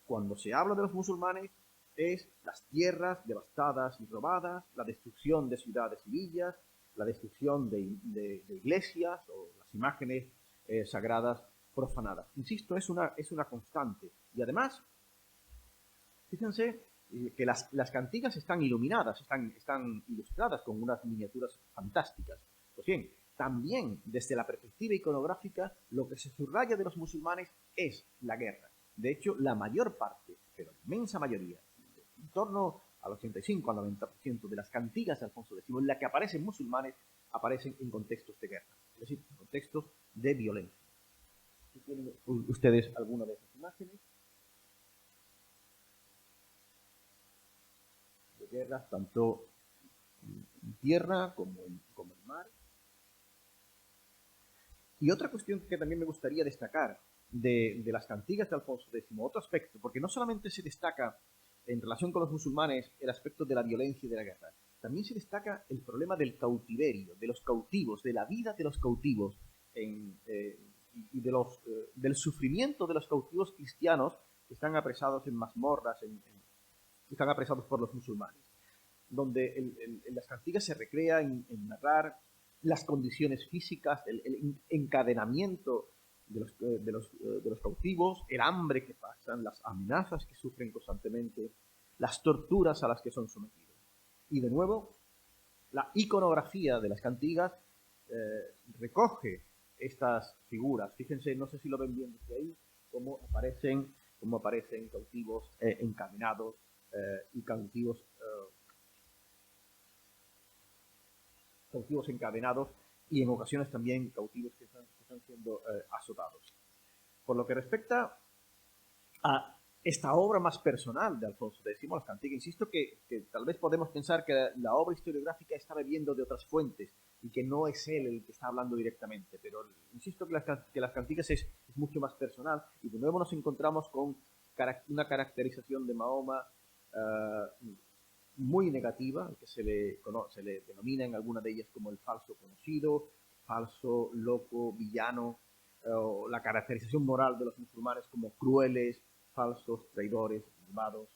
cuando se habla de los musulmanes es las tierras devastadas y robadas, la destrucción de ciudades y villas, la destrucción de iglesias o las imágenes sagradas profanadas. Insisto, es una constante. Y además, fíjense que las cantigas están iluminadas, están ilustradas con unas miniaturas fantásticas. Pues bien, también desde la perspectiva iconográfica, lo que se subraya de los musulmanes es la guerra. De hecho, la mayor parte, pero la inmensa mayoría, en torno al 85 al 90% de las cantigas de Alfonso X en las que aparecen musulmanes, aparecen en contextos de guerra, es decir, en contextos de violencia. ¿Tienen ustedes alguna de esas imágenes? De guerras, tanto en tierra como en mar. Y otra cuestión que también me gustaría destacar de las cantigas de Alfonso X, otro aspecto, porque no solamente se destaca en relación con los musulmanes el aspecto de la violencia y de la guerra, también se destaca el problema del cautiverio, de los cautivos, de la vida de los cautivos y del sufrimiento de los cautivos cristianos que están apresados en mazmorras, que están apresados por los musulmanes, donde en las cantigas se recrea en narrar las condiciones físicas, el encadenamiento de los cautivos, el hambre que pasan, las amenazas que sufren constantemente, las torturas a las que son sometidos. Y de nuevo, la iconografía de las cantigas recoge estas figuras. Fíjense, no sé si lo ven bien desde ahí, cómo aparecen cautivos encadenados y cautivos encadenados y en ocasiones también cautivos que están siendo azotados. Por lo que respecta a esta obra más personal de Alfonso X, las cantigas, insisto que tal vez podemos pensar que la obra historiográfica está bebiendo de otras fuentes y que no es él el que está hablando directamente, pero insisto que las cantigas es mucho más personal y de nuevo nos encontramos con una caracterización de Mahoma muy negativa, que se le denomina en alguna de ellas como el falso conocido, falso, loco, villano, o la caracterización moral de los musulmanes como crueles, falsos, traidores, malvados,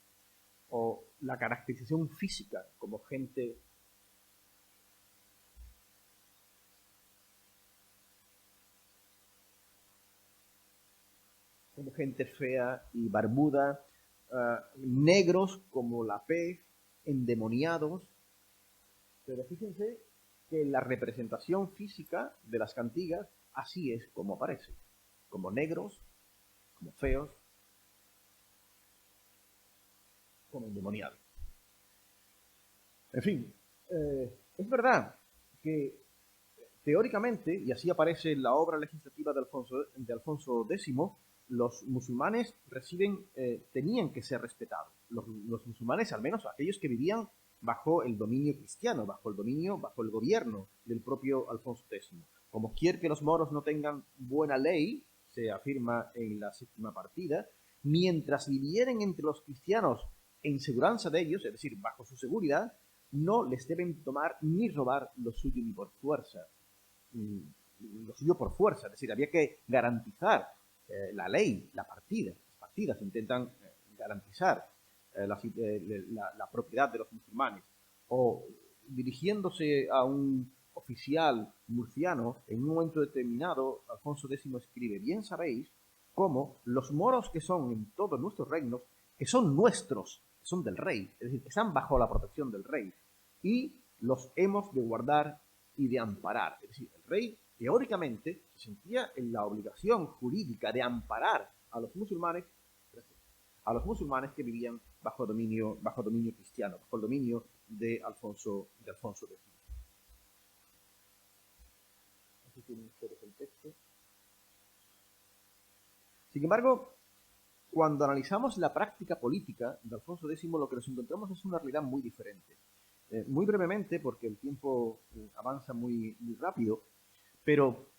o la caracterización física como gente fea y barbuda, negros como la pez, endemoniados, pero fíjense que la representación física de las cantigas así es como aparece, como negros, como feos, como endemoniados. En fin, es verdad que teóricamente, y así aparece en la obra legislativa de Alfonso X, los musulmanes tenían que ser respetados. Los musulmanes, al menos aquellos que vivían bajo el dominio cristiano, bajo el gobierno del propio Alfonso X. Como quiere que los moros no tengan buena ley, se afirma en la 7ª partida, mientras vivieren entre los cristianos en seguranza de ellos, es decir, bajo su seguridad, no les deben tomar ni robar lo suyo ni por fuerza. Lo suyo por fuerza, es decir, había que garantizar la ley, las partidas intentan garantizar la propiedad de los musulmanes, o dirigiéndose a un oficial murciano, en un momento determinado, Alfonso X escribe: bien sabéis cómo los moros que son en todos nuestros reinos, que son nuestros, que son del rey, es decir, que están bajo la protección del rey, y los hemos de guardar y de amparar. Es decir, el rey teóricamente se sentía en la obligación jurídica de amparar a los musulmanes que vivían bajo dominio cristiano, bajo el dominio de Alfonso X. Aquí tienen ustedes el texto. Sin embargo, cuando analizamos la práctica política de Alfonso X, lo que nos encontramos es una realidad muy diferente. Muy brevemente, porque el tiempo avanza muy, muy rápido, pero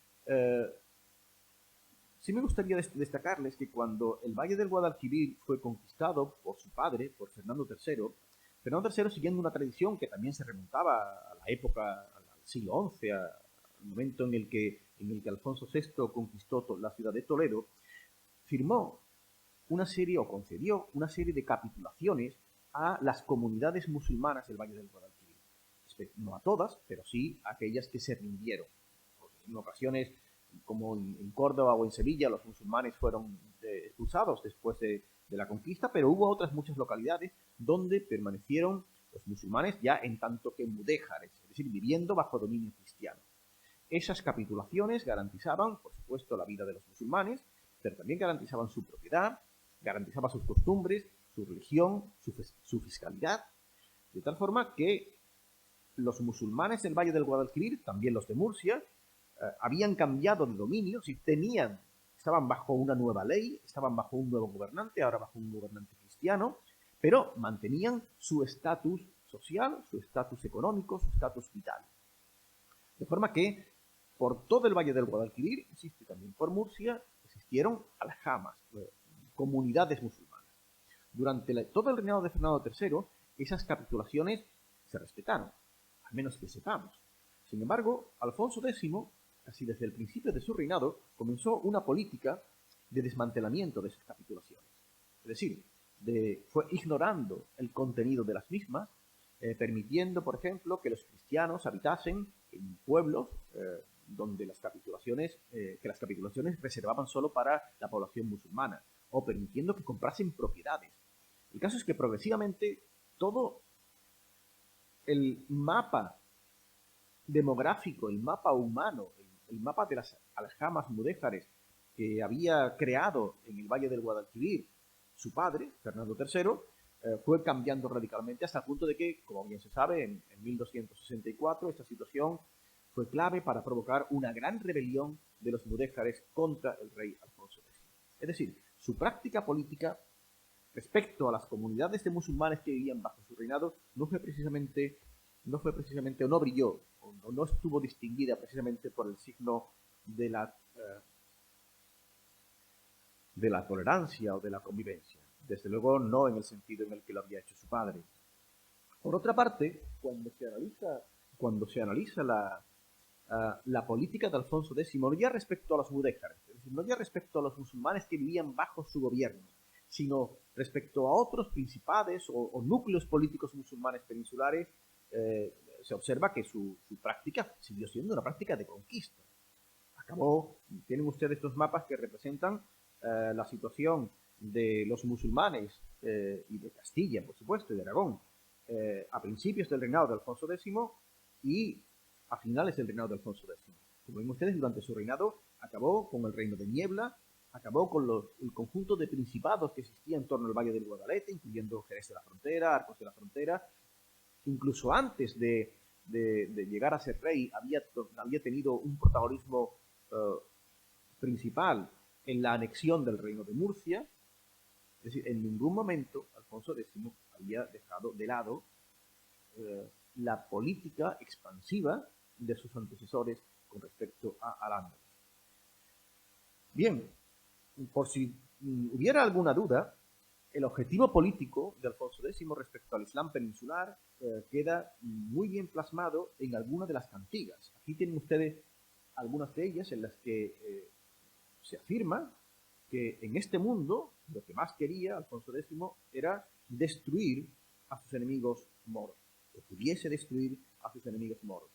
sí me gustaría destacarles que cuando el Valle del Guadalquivir fue conquistado por su padre, por Fernando III, siguiendo una tradición que también se remontaba a la época, al siglo XI, al momento en el que en el que Alfonso VI conquistó la ciudad de Toledo, firmó una serie, o concedió una serie de capitulaciones a las comunidades musulmanas del Valle del Guadalquivir. No a todas, pero sí a aquellas que se rindieron. En ocasiones, como en Córdoba o en Sevilla, los musulmanes fueron expulsados después de la conquista, pero hubo otras muchas localidades donde permanecieron los musulmanes ya en tanto que mudéjares, es decir, viviendo bajo dominio cristiano. Esas capitulaciones garantizaban, por supuesto, la vida de los musulmanes, pero también garantizaban su propiedad, garantizaban sus costumbres, su religión, su fiscalidad, de tal forma que los musulmanes del Valle del Guadalquivir, también los de Murcia, habían cambiado de dominio, estaban bajo una nueva ley, estaban bajo un nuevo gobernante, ahora bajo un gobernante cristiano, pero mantenían su estatus social, su estatus económico, su estatus vital. De forma que por todo el Valle del Guadalquivir, existe también por Murcia, existieron aljamas, comunidades musulmanas. Durante todo el reinado de Fernando III, esas capitulaciones se respetaron, al menos que sepamos. Sin embargo, Alfonso X, casi desde el principio de su reinado, comenzó una política de desmantelamiento de esas capitulaciones. Es decir, fue ignorando el contenido de las mismas, permitiendo, por ejemplo, que los cristianos habitasen en pueblos donde las capitulaciones reservaban solo para la población musulmana, o permitiendo que comprasen propiedades. El caso es que progresivamente todo el mapa demográfico, el mapa humano, el mapa de las aljamas mudéjares que había creado en el Valle del Guadalquivir su padre, Fernando III, fue cambiando radicalmente hasta el punto de que, como bien se sabe, en 1264 esta situación fue clave para provocar una gran rebelión de los mudéjares contra el rey Alfonso X. Es decir, su práctica política respecto a las comunidades de musulmanes que vivían bajo su reinado no fue precisamente o no brilló, o no estuvo distinguida precisamente por el signo de la tolerancia o de la convivencia. Desde luego no en el sentido en el que lo había hecho su padre. Por otra parte, cuando se analiza la política de Alfonso X, no ya respecto a los mudéjares, es decir, no ya respecto a los musulmanes que vivían bajo su gobierno, sino respecto a otros principades o núcleos políticos musulmanes peninsulares, se observa que su práctica siguió siendo una práctica de conquista. Tienen ustedes estos mapas que representan la situación de los musulmanes y de Castilla, por supuesto, y de Aragón, a principios del reinado de Alfonso X y a finales del reinado de Alfonso X. Como ven ustedes, durante su reinado acabó con el reino de Niebla, acabó con el conjunto de principados que existía en torno al Valle del Guadalete, incluyendo Jerez de la Frontera, Arcos de la Frontera. Incluso antes de llegar a ser rey, había tenido un protagonismo principal en la anexión del reino de Murcia. Es decir, en ningún momento Alfonso X había dejado de lado la política expansiva de sus antecesores con respecto a Al-Ándalus. Bien, por si hubiera alguna duda, el objetivo político de Alfonso X respecto al Islam peninsular queda muy bien plasmado en algunas de las cantigas. Aquí tienen ustedes algunas de ellas en las que se afirma que en este mundo lo que más quería Alfonso X era destruir a sus enemigos moros, que pudiese destruir a sus enemigos moros.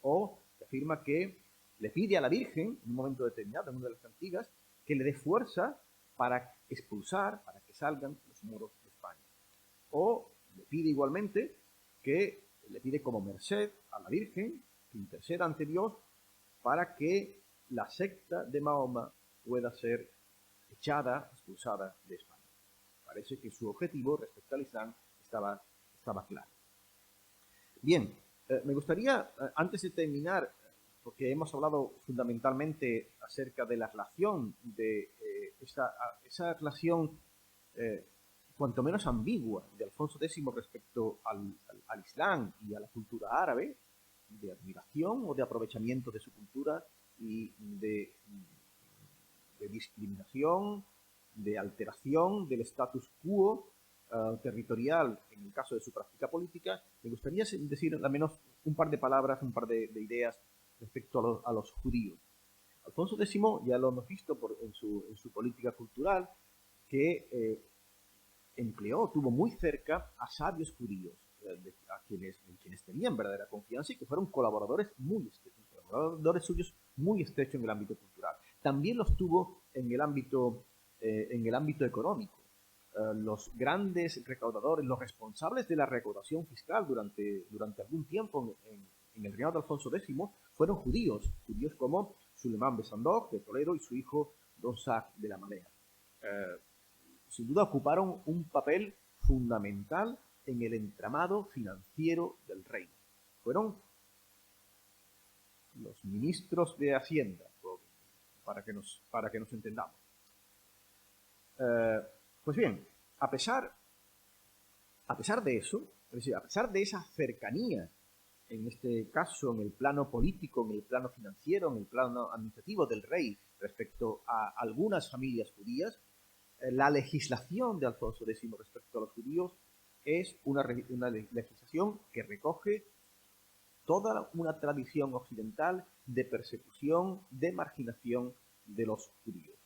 O se afirma que le pide a la Virgen, en un momento determinado, en una de las cantigas, que le dé fuerza para expulsar, para que salgan los moros de España. O le pide igualmente le pide como merced a la Virgen que interceda ante Dios para que la secta de Mahoma pueda ser expulsada de España. Parece que su objetivo respecto al Islam estaba claro. Bien, me gustaría, antes de terminar, porque hemos hablado fundamentalmente acerca de la relación, de esa relación cuanto menos ambigua de Alfonso X respecto al Islam y a la cultura árabe, de admiración o de aprovechamiento de su cultura y de discriminación, de alteración del status quo territorial en el caso de su práctica política. Me gustaría decir al menos un par de palabras, un par de ideas respecto a los judíos. Alfonso X, ya lo hemos visto en su política cultural, que tuvo muy cerca a sabios judíos, en quienes tenían verdadera confianza y que fueron colaboradores colaboradores suyos muy estrechos en el ámbito cultural. También los tuvo en el ámbito económico. Los grandes recaudadores, los responsables de la recaudación fiscal durante algún tiempo en el reinado de Alfonso X fueron judíos como Sulemán Besandog de Toledo y su hijo Don Sac de la Malea. Sin duda ocuparon un papel fundamental en el entramado financiero del reino. Fueron los ministros de Hacienda, para que nos entendamos. Pues bien, a pesar de eso, es decir, a pesar de esa cercanía, en este caso en el plano político, en el plano financiero, en el plano administrativo del rey respecto a algunas familias judías, la legislación de Alfonso X respecto a los judíos es una legislación que recoge toda una tradición occidental de persecución, de marginación de los judíos.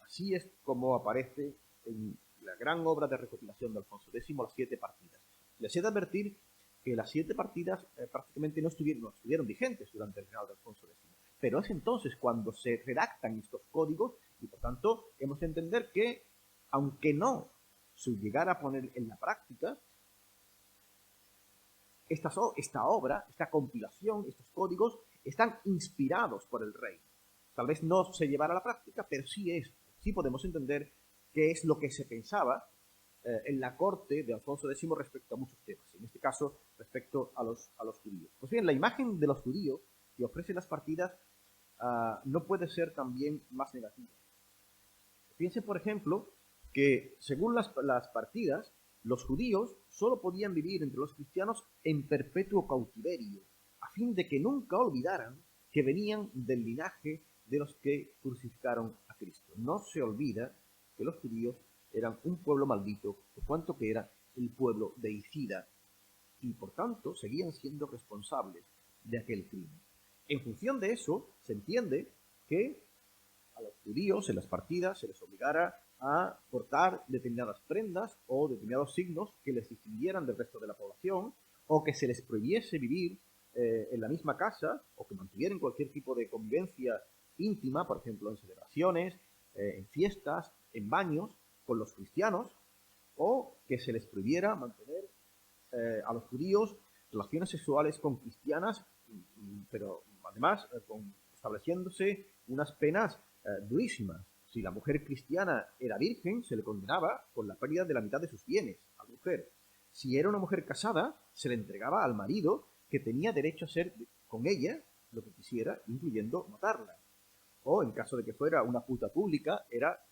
Así es como aparece en la gran obra de recopilación de Alfonso X, las 7 partidas. Les he de advertir que las 7 partidas prácticamente no estuvieron vigentes durante el reinado de Alfonso X. Pero es entonces cuando se redactan estos códigos y, por tanto, hemos de entender que, aunque no se llegara a poner en la práctica, esta obra, esta compilación, estos códigos, están inspirados por el rey. Tal vez no se llevara a la práctica, pero sí podemos entender qué es lo que se pensaba en la corte de Alfonso X respecto a muchos temas, en este caso respecto a los judíos. Pues bien, la imagen de los judíos que ofrecen las partidas no puede ser también más negativa. Piense, por ejemplo, que según las partidas, los judíos solo podían vivir entre los cristianos en perpetuo cautiverio, a fin de que nunca olvidaran que venían del linaje de los que crucificaron a Cristo. No se olvida que los judíos eran un pueblo maldito, por cuanto que era el pueblo deicida, y por tanto seguían siendo responsables de aquel crimen. En función de eso, se entiende que a los judíos en las partidas se les obligara a portar determinadas prendas o determinados signos que les distinguieran del resto de la población, o que se les prohibiese vivir en la misma casa, o que mantuvieran cualquier tipo de convivencia íntima, por ejemplo en celebraciones, en fiestas, en baños, con los cristianos, o que se les prohibiera mantener a los judíos relaciones sexuales con cristianas, pero además estableciéndose unas penas durísimas. Si la mujer cristiana era virgen, se le condenaba con la pérdida de la mitad de sus bienes a la mujer. Si era una mujer casada, se le entregaba al marido, que tenía derecho a hacer con ella lo que quisiera, incluyendo matarla. O, en caso de que fuera una puta pública, era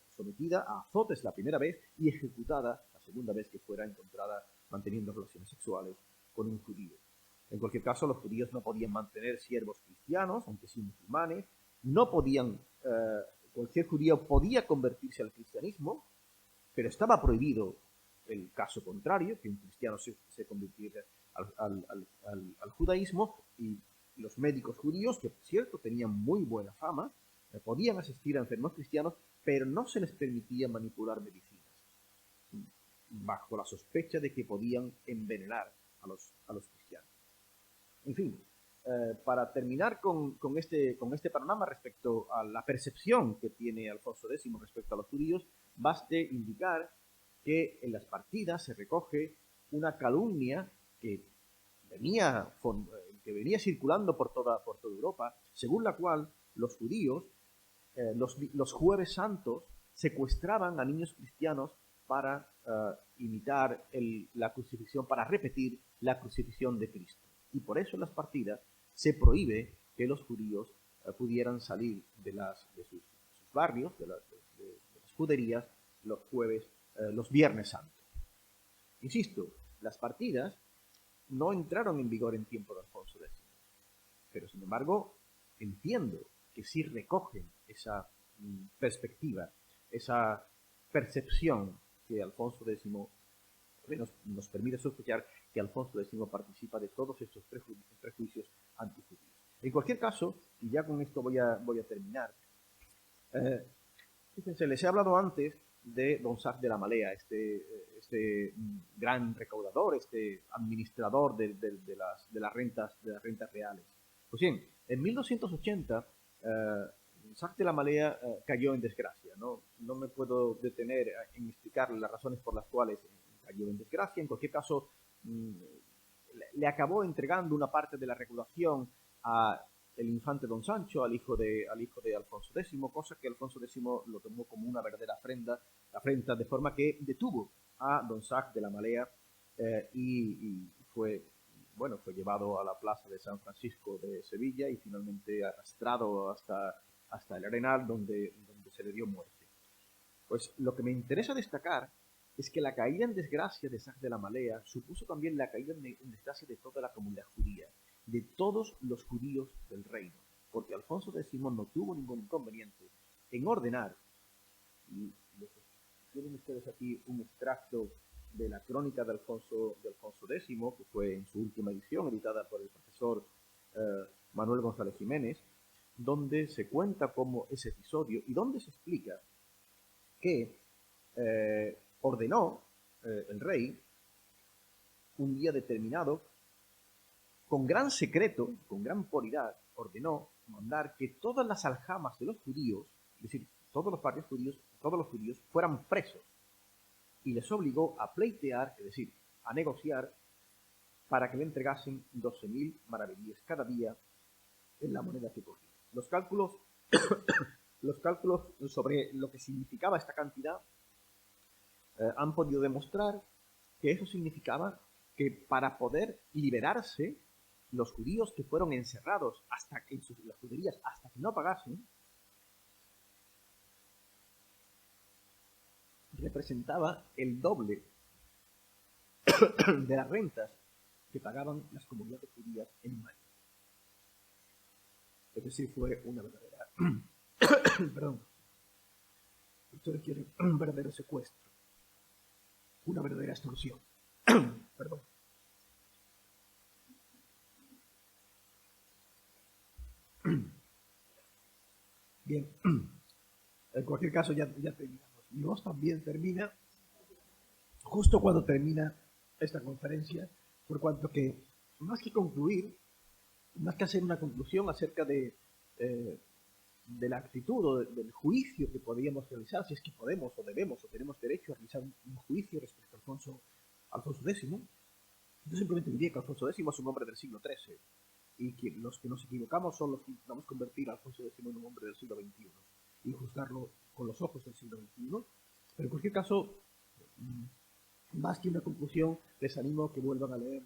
sometida a azotes la primera vez y ejecutada la segunda vez que fuera encontrada manteniendo relaciones sexuales con un judío. En cualquier caso, los judíos no podían mantener siervos cristianos, aunque sí musulmanes, no podían, cualquier judío podía convertirse al cristianismo, pero estaba prohibido el caso contrario, que un cristiano se convirtiera al judaísmo, y los médicos judíos, que por cierto tenían muy buena fama, podían asistir a enfermos cristianos, pero no se les permitía manipular medicinas, bajo la sospecha de que podían envenenar a los cristianos. En fin, para terminar con este panorama respecto a la percepción que tiene Alfonso X respecto a los judíos, baste indicar que en las partidas se recoge una calumnia que venía circulando por toda Europa, según la cual los judíos, los jueves santos, secuestraban a niños cristianos para imitar la crucifixión, para repetir la crucifixión de Cristo. Y por eso en las partidas se prohíbe que los judíos pudieran salir de sus barrios, de las juderías, los jueves, los viernes santos. Insisto, las partidas no entraron en vigor en tiempo de Alfonso X, pero sin embargo entiendo que sí recogen esa perspectiva, esa percepción que Alfonso X nos permite sospechar que Alfonso X participa de todos estos prejuicios antijudíos. En cualquier caso, y ya con esto voy a terminar, fíjense, les he hablado antes de don Sacre de la Malea, este gran recaudador, este administrador de las rentas reales. Pues bien, en 1280, Sacre de la Malea cayó en desgracia. No me puedo detener en explicar las razones por las cuales cayó en desgracia. En cualquier caso, le acabó entregando una parte de la recaudación a el infante don Sancho, al hijo de Alfonso X, cosa que Alfonso X lo tomó como una verdadera afrenta, de forma que detuvo a don Sacre de la Malea y fue llevado a la plaza de San Francisco de Sevilla y finalmente arrastrado hasta el Arenal, donde se le dio muerte. Pues lo que me interesa destacar es que la caída en desgracia de Sacre de la Malea supuso también la caída en desgracia de toda la comunidad judía, de todos los judíos del reino, porque Alfonso X no tuvo ningún inconveniente en ordenar, y tienen ustedes aquí un extracto de la crónica de Alfonso X, que fue en su última edición, editada por el profesor Manuel González Jiménez, donde se cuenta como ese episodio y donde se explica que ordenó el rey un día determinado, con gran secreto, con gran puridad, ordenó mandar que todas las aljamas de los judíos, es decir, todos los judíos fueran presos, y les obligó a pleitear, es decir, a negociar, para que le entregasen 12.000 maravedíes cada día en la moneda que cogía. Los cálculos sobre lo que significaba esta cantidad han podido demostrar que eso significaba que para poder liberarse, los judíos que fueron encerrados en las juderías hasta que no pagasen, representaba el doble de las rentas que pagaban las comunidades judías en un año. Es decir, fue una verdadera perdón, esto requiere un verdadero secuestro, una verdadera extorsión. Perdón. Bien, en cualquier caso ya terminamos. Mi voz también termina justo cuando termina esta conferencia, por cuanto que más que concluir, más que hacer una conclusión acerca de la actitud o del juicio que podríamos realizar, si es que podemos o debemos o tenemos derecho a realizar un juicio respecto a Alfonso X, yo simplemente diría que Alfonso X es un hombre del siglo XIII y que los que nos equivocamos son los que intentamos convertir a Alfonso X en un hombre del siglo XXI y juzgarlo con los ojos del siglo XXI. Pero en cualquier caso, más que una conclusión, les animo a que vuelvan a leer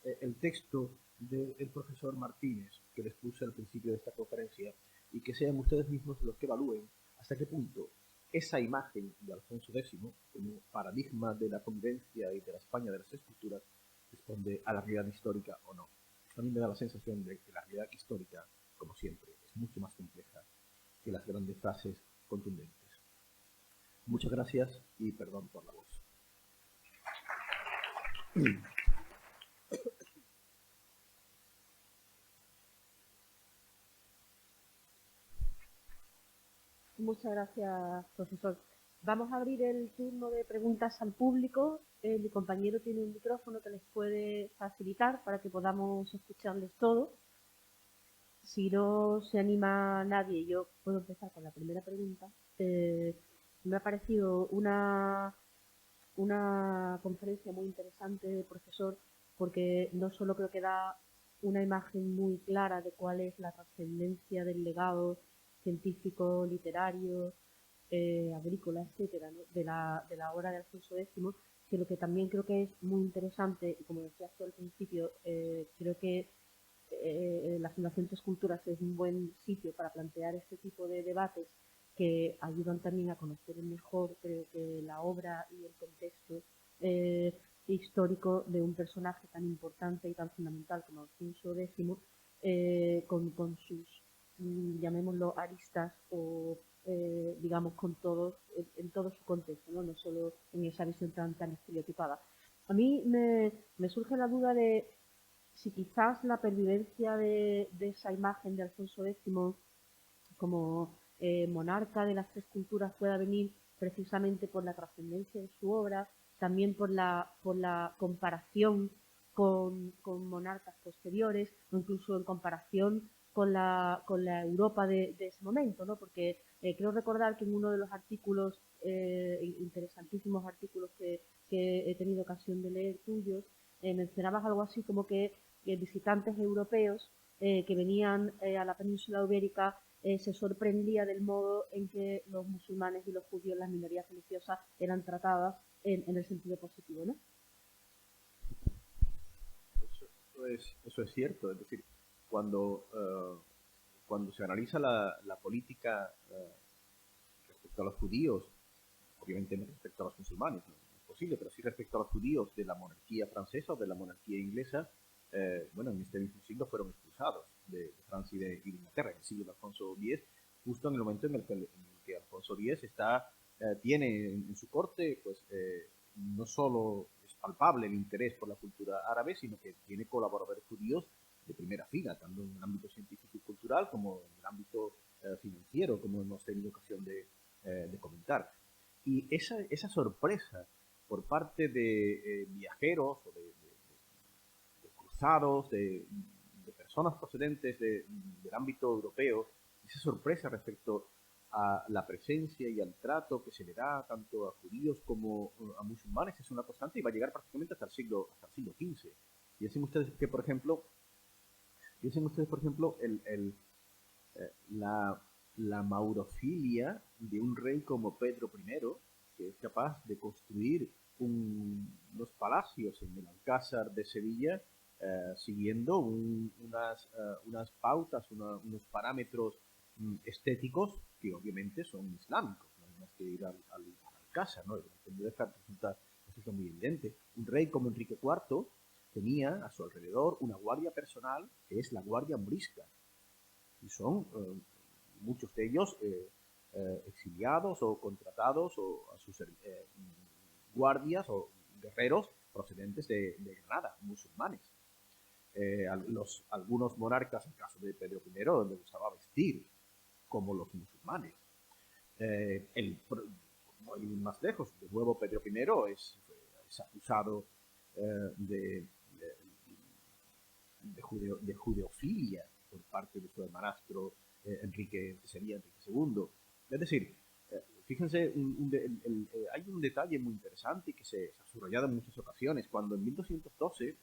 el texto del profesor Martínez que les puse al principio de esta conferencia y que sean ustedes mismos los que evalúen hasta qué punto esa imagen de Alfonso X como paradigma de la convivencia y de la España de las esculturas responde a la realidad histórica o no. A mí me da la sensación de que la realidad histórica, como siempre, es mucho más compleja que las grandes frases contundentes. Muchas gracias y perdón por la voz. Muchas gracias, profesor. Vamos a abrir el turno de preguntas al público. Mi compañero tiene un micrófono que les puede facilitar para que podamos escucharles todo. Si no se anima nadie, yo puedo empezar con la primera pregunta. Me ha parecido una conferencia muy interesante, profesor, porque no solo creo que da una imagen muy clara de cuál es la trascendencia del legado científico, literario, agrícola, etcétera, ¿no? de la obra de Alfonso X, sino que también creo que es muy interesante, y como decía tú al principio, creo que la Fundación Tres Culturas es un buen sitio para plantear este tipo de debates que ayudan también a conocer mejor, creo que, la obra y el contexto histórico de un personaje tan importante y tan fundamental como Alfonso X, con sus, llamémoslo, aristas o, digamos, en todo su contexto, no solo en esa visión tan estereotipada. A mí me surge la duda de si quizás la pervivencia de esa imagen de Alfonso X como monarca de las tres culturas pueda venir precisamente por la trascendencia de su obra, también por la comparación con monarcas posteriores, o incluso en comparación con la Europa de ese momento, ¿no? Porque creo recordar que en uno de los artículos, interesantísimos artículos que he tenido ocasión de leer tuyos, mencionabas algo así como que visitantes europeos que venían a la península ibérica se sorprendía del modo en que los musulmanes y los judíos, las minorías religiosas, eran tratadas en el sentido positivo, ¿no? Eso es cierto, es decir, cuando, cuando se analiza la política respecto a los judíos, obviamente no respecto a los musulmanes, no es posible, pero sí respecto a los judíos de la monarquía francesa o de la monarquía inglesa, bueno, en este mismo siglo fueron expulsados de Francia y de Inglaterra, en el siglo de Alfonso X, justo en el momento en el que Alfonso X tiene en su corte, pues no solo es palpable el interés por la cultura árabe, sino que tiene colaboradores judíos de primera fila, tanto en el ámbito científico y cultural como en el ámbito financiero, como hemos tenido ocasión de comentar. Y esa sorpresa por parte de viajeros o de cruzados, de personas procedentes del ámbito europeo, esa sorpresa respecto a la presencia y al trato que se le da tanto a judíos como a musulmanes es una constante y va a llegar prácticamente hasta el siglo XV. Piensen ustedes que, por ejemplo, la maurofilia de un rey como Pedro I, que es capaz de construir unos palacios en el Alcázar de Sevilla, siguiendo unas pautas, unos parámetros estéticos que obviamente son islámicos, no hay más que ir al Alcázar, ¿no? Resulta muy evidente. Un rey como Enrique IV tenía a su alrededor una guardia personal que es la Guardia Morisca, y son muchos de ellos exiliados o contratados o a sus guardias o guerreros procedentes de Granada, musulmanes. Algunos monarcas, en el caso de Pedro I, les gustaba vestir como los musulmanes. No ir más lejos, de nuevo Pedro I es acusado de judeofilia por parte de su hermanastro Enrique II. Es decir, fíjense, hay un detalle muy interesante que se ha subrayado en muchas ocasiones. Cuando en 1212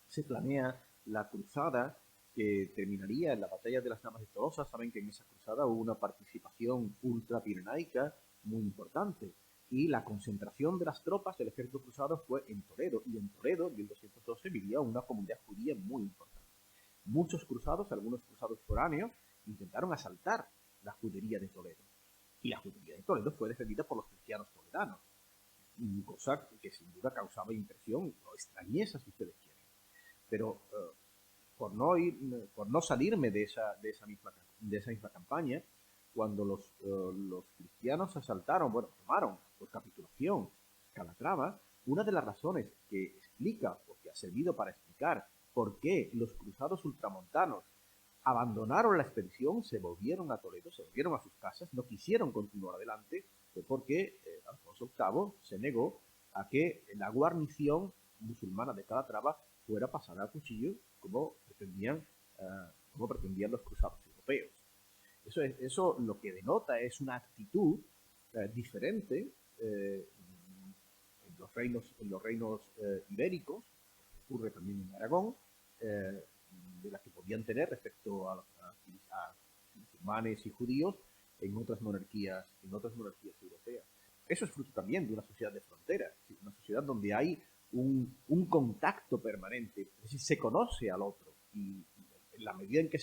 se planea la cruzada que terminaría en la batalla de las Namas de Tolosa, saben que en esa cruzada hubo una participación ultrapirenaica muy importante y la concentración de las tropas del ejército cruzado fue en Toledo, y en Toledo en 1212 vivía una comunidad judía muy importante. Muchos cruzados, algunos cruzados foráneos, intentaron asaltar la judería de Toledo, y la judería de Toledo fue defendida por los cristianos toledanos, cosa que sin duda causaba impresión o extrañeza, si ustedes quieren. Pero por no salirme de esa misma campaña, cuando los cristianos tomaron por capitulación Calatrava, una de las razones que explica, o que ha servido para explicar por qué los cruzados ultramontanos abandonaron la expedición, se volvieron a Toledo, se volvieron a sus casas, no quisieron continuar adelante, fue porque Alfonso VIII se negó a que la guarnición musulmana de Calatrava fuera pasada a cuchillo como pretendían los cruzados europeos. Eso lo que denota es una actitud diferente en los reinos ibéricos, ocurre también en Aragón, de las que podían tener respecto a musulmanes y judíos en otras monarquías europeas. Eso es fruto también de una sociedad de frontera, una sociedad donde hay un contacto permanente, es decir, se conoce al otro, y en la medida en la que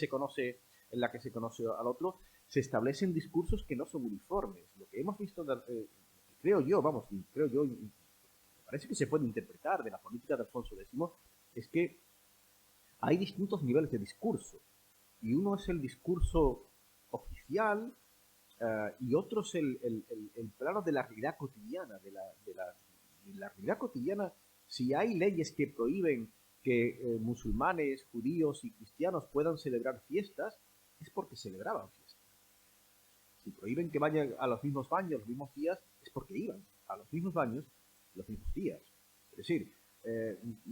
se conoce al otro, se establecen discursos que no son uniformes. Lo que hemos visto, creo yo, me parece que se puede interpretar de la política de Alfonso X, es que hay distintos niveles de discurso, y uno es el discurso oficial, y otro es el plano de la realidad cotidiana, de la realidad cotidiana. Si hay leyes que prohíben que musulmanes, judíos y cristianos puedan celebrar fiestas es porque celebraban fiestas. Si prohíben que vayan a los mismos baños los mismos días, es porque iban a los mismos baños los mismos días. Es decir,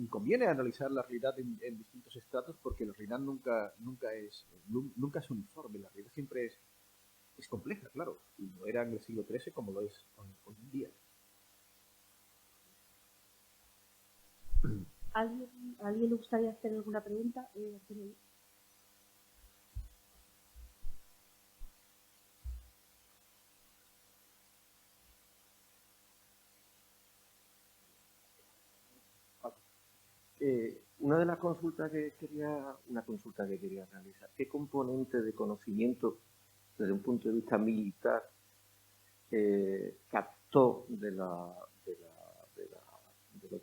conviene analizar la realidad en distintos estratos porque la realidad nunca es uniforme, la realidad siempre es compleja, claro, y no era en el siglo XIII como lo es hoy en día. ¿Alguien le gustaría hacer alguna pregunta? Una de las consultas que quería realizar, ¿qué componente de conocimiento desde un punto de vista militar captó de los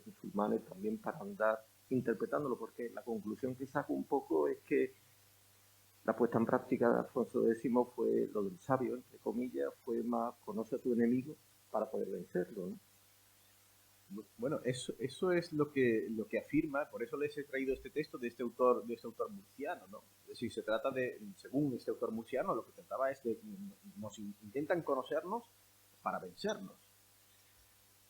musulmanes también para andar interpretándolo? Porque la conclusión que saco un poco es que la puesta en práctica de Alfonso X fue lo del sabio, entre comillas, fue más conoce a tu enemigo para poder vencerlo, ¿no? Bueno, eso es lo que afirma, por eso les he traído este texto de este autor murciano, ¿no? Es decir, se trata de, según este autor murciano, lo que trataba es de que nos intentan conocernos para vencernos.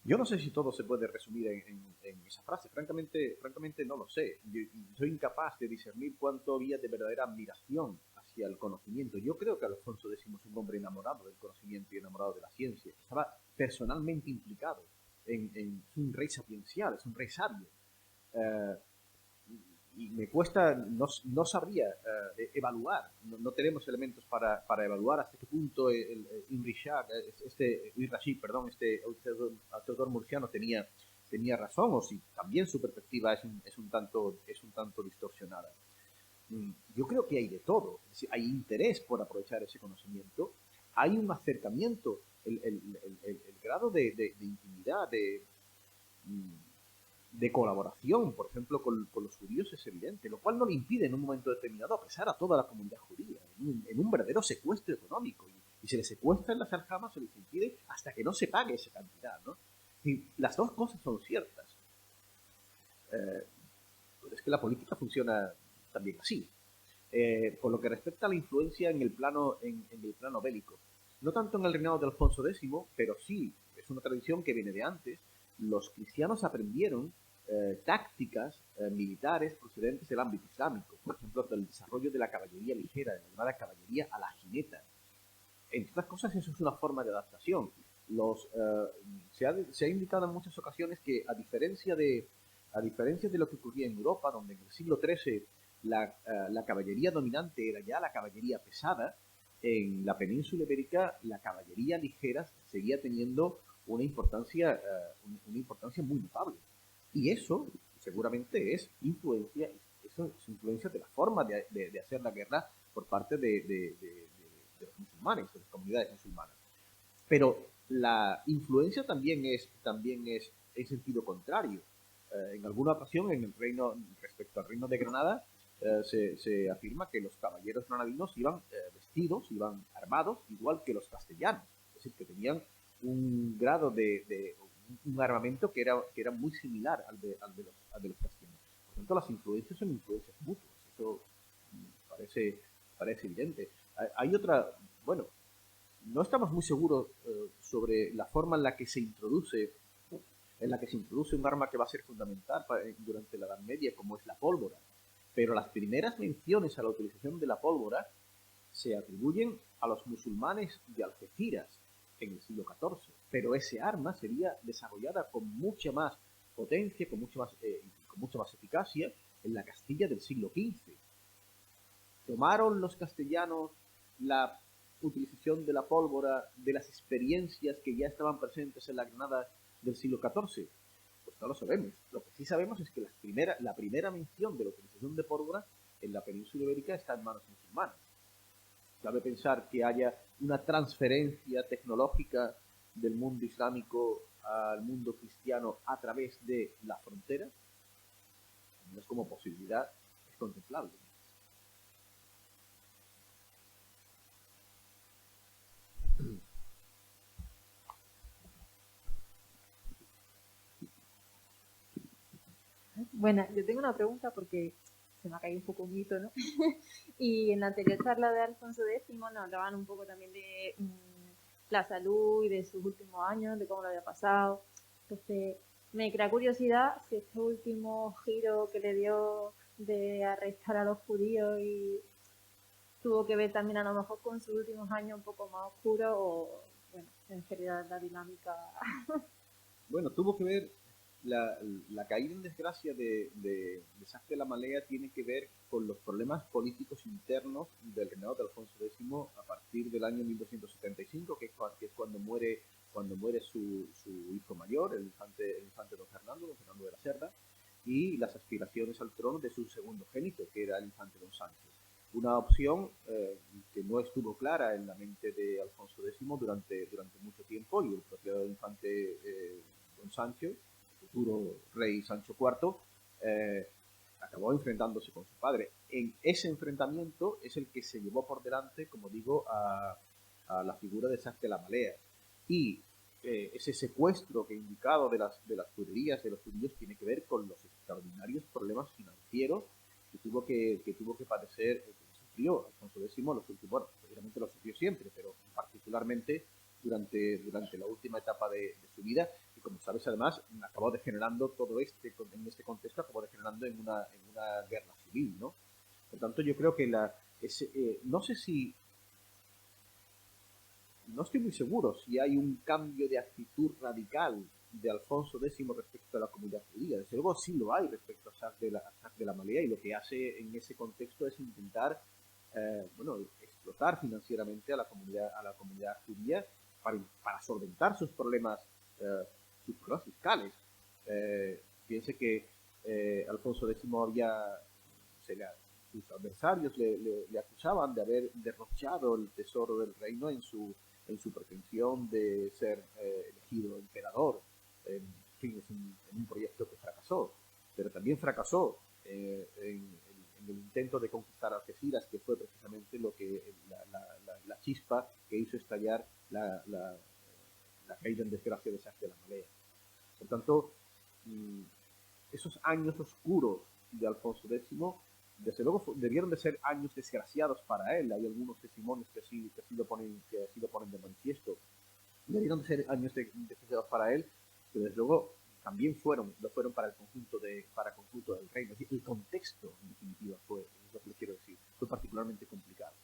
Yo no sé si todo se puede resumir en esa frase, francamente no lo sé. Yo soy incapaz de discernir cuánto había de verdadera admiración hacia el conocimiento. Yo creo que Alfonso X es un hombre enamorado del conocimiento y enamorado de la ciencia. Estaba personalmente implicado. Es un rey sapiencial, es un rey sabio. Y me cuesta, no sabría evaluar, no tenemos elementos para evaluar hasta qué punto este autor murciano tenía razón, o si también su perspectiva es un tanto distorsionada. Yo creo que hay de todo, es decir, hay interés por aprovechar ese conocimiento, hay un acercamiento, el grado de intimidad, de colaboración, por ejemplo, con los judíos es evidente, lo cual no le impide en un momento determinado apresar a toda la comunidad judía en un verdadero secuestro económico. Y se les secuestra en las aljamas, se les impide hasta que no se pague esa cantidad, ¿no? Y las dos cosas son ciertas. Pero es que la política funciona también así. Por lo que respecta a la influencia en el plano bélico, no tanto en el reinado de Alfonso X, pero sí, es una tradición que viene de antes. Los cristianos aprendieron tácticas militares procedentes del ámbito islámico, por ejemplo, del desarrollo de la caballería ligera, de la llamada caballería a la jineta. Entre otras cosas, eso es una forma de adaptación. Se ha indicado en muchas ocasiones que, a diferencia de lo que ocurría en Europa, donde en el siglo XIII la caballería dominante era ya la caballería pesada, en la península ibérica la caballería ligera seguía teniendo una importancia muy notable. Y eso seguramente es influencia de la forma de hacer la guerra por parte de los musulmanes, de las comunidades musulmanas. Pero la influencia también es en sentido contrario. En alguna ocasión, respecto al reino de Granada, se afirma que los caballeros granadinos iban vestidos, iban armados, igual que los castellanos. Es decir, que tenían un grado un armamento que era muy similar al de los castellanos. Por tanto, las influencias son influencias mutuas. Eso parece evidente. Hay otra, bueno, no estamos muy seguros sobre la forma en la que se introduce un arma que va a ser fundamental durante la Edad Media, como es la pólvora. Pero las primeras menciones a la utilización de la pólvora se atribuyen a los musulmanes de Algeciras en el siglo XIV. Pero ese arma sería desarrollada con mucha más potencia, con mucha más eficacia en la Castilla del siglo XV. Tomaron los castellanos la utilización de la pólvora de las experiencias que ya estaban presentes en la Granada del siglo XIV. Pues no lo sabemos. Lo que sí sabemos es que la primera mención de la utilización de pólvora en la península ibérica está en manos musulmanas. Cabe pensar que haya una transferencia tecnológica del mundo islámico al mundo cristiano a través de la frontera. Al menos como posibilidad es contemplable. Bueno, yo tengo una pregunta porque se me ha caído un poco un mito, ¿no? Y en la anterior charla de Alfonso X nos hablaban un poco también de la salud y de sus últimos años, de cómo lo había pasado. Entonces, me crea curiosidad si este último giro que le dio de arrestar a los judíos y tuvo que ver también a lo mejor con sus últimos años un poco más oscuros o, bueno, en general la dinámica. Bueno, tuvo que ver, la caída en desgracia de Jacques de la Malea tiene que ver con los problemas políticos internos del reinado de Alfonso X a partir del año 1275, que es cuando muere su hijo mayor, el infante don Fernando de la Cerda, y las aspiraciones al trono de su segundo génito, que era el infante don Sánchez. Una opción que no estuvo clara en la mente de Alfonso X durante mucho tiempo, y el propio infante don Sancho, futuro rey Sancho IV, acabó enfrentándose con su padre. En ese enfrentamiento es el que se llevó por delante, como digo, a la figura de Jacques de la Malea. Y ese secuestro que he indicado de las juderías de los judíos tiene que ver con los extraordinarios problemas financieros que tuvo que padecer, que sufrió Alfonso X los últimos, bueno, obviamente lo sufrió siempre, pero particularmente durante la última etapa de su vida, y como sabes además acabó degenerando en este contexto acabó degenerando en una guerra civil, ¿no? Por tanto, yo creo que no sé si, no estoy muy seguro si hay un cambio de actitud radical de Alfonso X respecto a la comunidad judía. Desde luego sí lo hay respecto a Jacques de la Malea, y lo que hace en ese contexto es intentar explotar financieramente a la comunidad judía para solventar sus problemas fiscales. Piense que Alfonso X sus adversarios le acusaban de haber derrochado el tesoro del reino en su pretensión de ser elegido emperador. En fin, en un proyecto que fracasó, pero también fracasó en el intento de conquistar Algeciras, que fue precisamente la chispa que hizo estallar la caída en desgracia de Jacques de la Malea. Por tanto, esos años oscuros de Alfonso X, desde luego debieron de ser años desgraciados para él. Hay algunos testimonios que así lo ponen de manifiesto. Debieron de ser años desgraciados para él, pero desde luego también lo fueron para el conjunto del reino. Es decir, el contexto, en definitiva, es lo que quiero decir, fue particularmente complicado.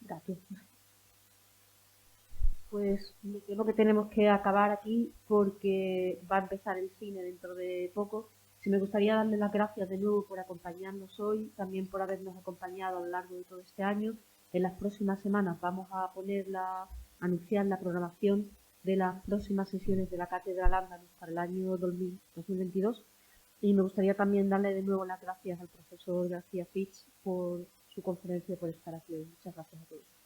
Gracias. Pues creo que tenemos que acabar aquí porque va a empezar el cine dentro de poco. Sí, me gustaría darle las gracias de nuevo por acompañarnos hoy, también por habernos acompañado a lo largo de todo este año. En las próximas semanas vamos a anunciar la programación de las próximas sesiones de la Cátedra Al-Ándalus para el año 2022. Y me gustaría también darle de nuevo las gracias al profesor García Fitz por su conferencia y por estar aquí hoy. Muchas gracias a todos.